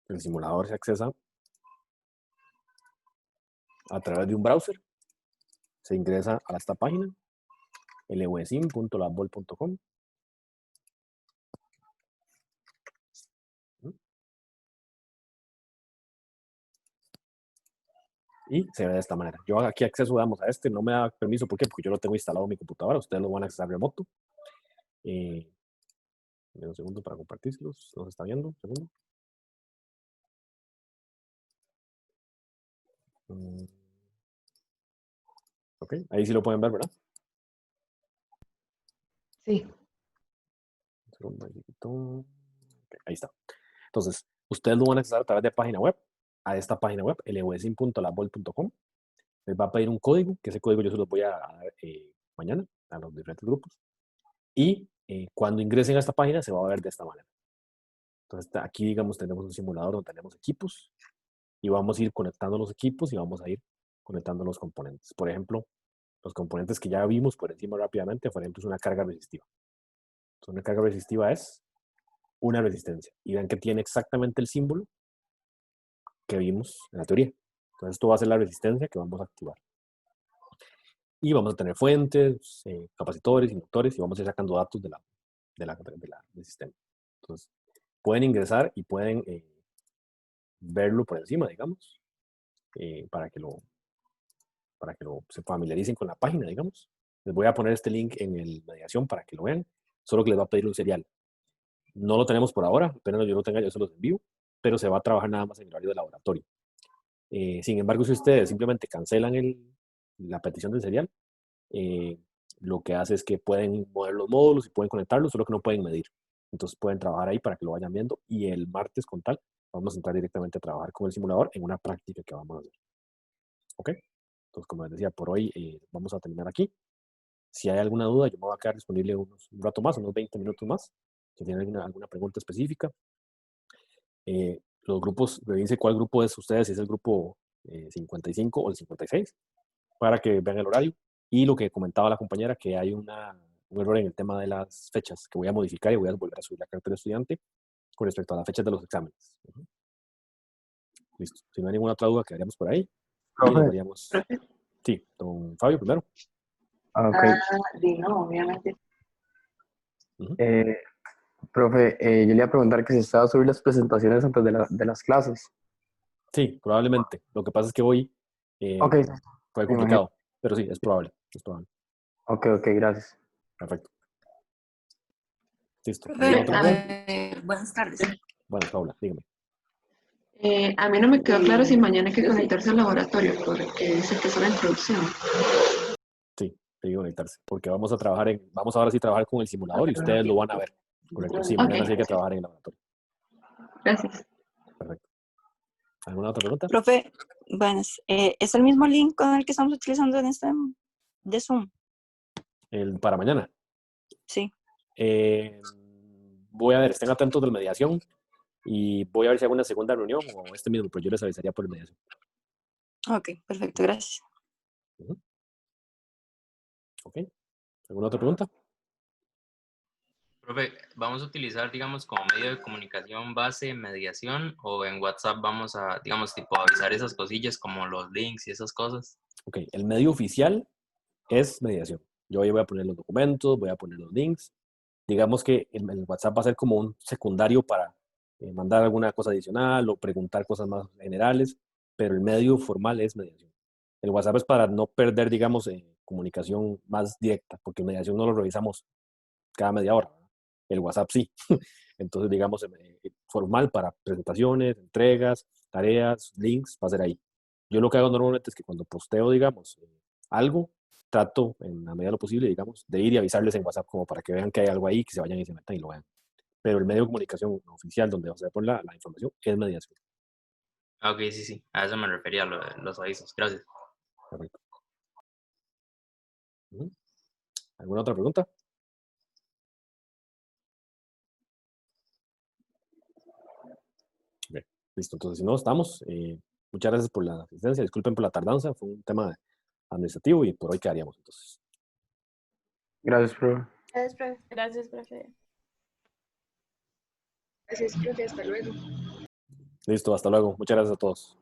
El simulador se accesa a través de un browser. Se ingresa a esta página, lwsim.labol.com. Y se ve de esta manera. Yo aquí acceso, damos a este, no me da permiso, ¿por qué? Porque yo lo tengo instalado en mi computadora, ustedes lo van a accesar remoto. Un segundo para compartirlos, ¿no se está viendo? Un segundo. Ok, ahí sí lo pueden ver, ¿verdad? Sí. Un segundo, okay, ahí está. Entonces, ustedes lo van a accesar a través de página web, a esta página web, lwsim.labol.com. Les va a pedir un código, que ese código yo se los voy a dar mañana a los diferentes grupos. Y cuando ingresen a esta página se va a ver de esta manera. Entonces aquí, digamos, tenemos un simulador donde tenemos equipos y vamos a ir conectando los equipos y vamos a ir conectando los componentes. Por ejemplo, los componentes que ya vimos por encima rápidamente, por ejemplo, es una carga resistiva. Entonces, una carga resistiva es una resistencia. Y vean que tiene exactamente el símbolo que vimos en la teoría. Entonces, esto va a ser la resistencia que vamos a activar. Y vamos a tener fuentes, capacitores, inductores, y vamos a ir sacando datos del sistema. Entonces, pueden ingresar y pueden verlo por encima, digamos, para que se familiaricen con la página, digamos. Les voy a poner este link en el mediación para que lo vean, solo que les va a pedir un serial. No lo tenemos por ahora, apenas yo lo tenga yo se los envío, pero se va a trabajar nada más en el horario de laboratorio. Sin embargo, si ustedes simplemente cancelan la petición del serial, lo que hace es que pueden mover los módulos y pueden conectarlos, solo que no pueden medir. Entonces pueden trabajar ahí para que lo vayan viendo y el martes con tal vamos a entrar directamente a trabajar con el simulador en una práctica que vamos a hacer. ¿Ok? Entonces, como les decía, por hoy vamos a terminar aquí. Si hay alguna duda, yo me voy a quedar disponible un rato más, unos 20 minutos más. Si tienen alguna pregunta específica. Los grupos, revisen cuál grupo es ustedes, si es el grupo 55 o el 56, para que vean el horario. Y lo que comentaba la compañera, que hay un error en el tema de las fechas, que voy a modificar y voy a volver a subir la carta del estudiante con respecto a las fechas de los exámenes. Listo. Si no hay ninguna otra duda, quedaríamos por ahí. Y nos Profe, veríamos. Sí, don Fabio primero. ok. No, obviamente. Ujú. Profe, yo le iba a preguntar que si estaba a subir las presentaciones antes de las clases. Sí, probablemente. Lo que pasa es que hoy Ok, fue me imagino. complicado, pero sí, es probable. Es probable. Ok, gracias. Perfecto. Listo. Profe, ¿Alguna otra pregunta? buenas tardes. Bueno, Paula, dígame. A mí no me quedó claro si mañana hay que conectarse al laboratorio, porque dice que es la introducción. Sí, hay que conectarse, porque vamos ahora sí a trabajar con el simulador y ustedes lo van a ver. Correcto, sí, mañana sí hay que trabajar en el laboratorio. Gracias. Perfecto. ¿Alguna otra pregunta? Profe, buenas. ¿Es el mismo link con el que estamos utilizando en este de Zoom? Para mañana. Sí. Voy a ver, estén atentos de la mediación y voy a ver si hago una segunda reunión o este mismo, pero yo les avisaría por la mediación. Ok, perfecto, gracias. Ok. ¿Alguna otra pregunta? Profe, ¿vamos a utilizar, digamos, como medio de comunicación base mediación o en WhatsApp vamos a, digamos, tipo avisar esas cosillas como los links y esas cosas? Ok, el medio oficial es mediación. Yo ahí voy a poner los documentos, voy a poner los links. Digamos que el WhatsApp va a ser como un secundario para mandar alguna cosa adicional o preguntar cosas más generales, pero el medio formal es mediación. El WhatsApp es para no perder, digamos, comunicación más directa, porque mediación no lo revisamos cada media hora, ¿verdad? El WhatsApp sí. Entonces, digamos, formal para presentaciones, entregas, tareas, links, va a ser ahí. Yo lo que hago normalmente es que cuando posteo, digamos, algo, trato en la medida de lo posible, digamos, de ir y avisarles en WhatsApp como para que vean que hay algo ahí, que se vayan y se metan y lo vean. Pero el medio de comunicación oficial donde se pone la información es mediación. Ah, ok, sí, a eso me refería, los avisos. Gracias. Perfecto. ¿Alguna otra pregunta? Okay. Listo, entonces si no, estamos. Muchas gracias por la asistencia, disculpen por la tardanza, fue un tema administrativo y por hoy quedaríamos entonces. Gracias, profe. Gracias, profe. Gracias, profe. Gracias, profe. Hasta luego. Listo, hasta luego. Muchas gracias a todos.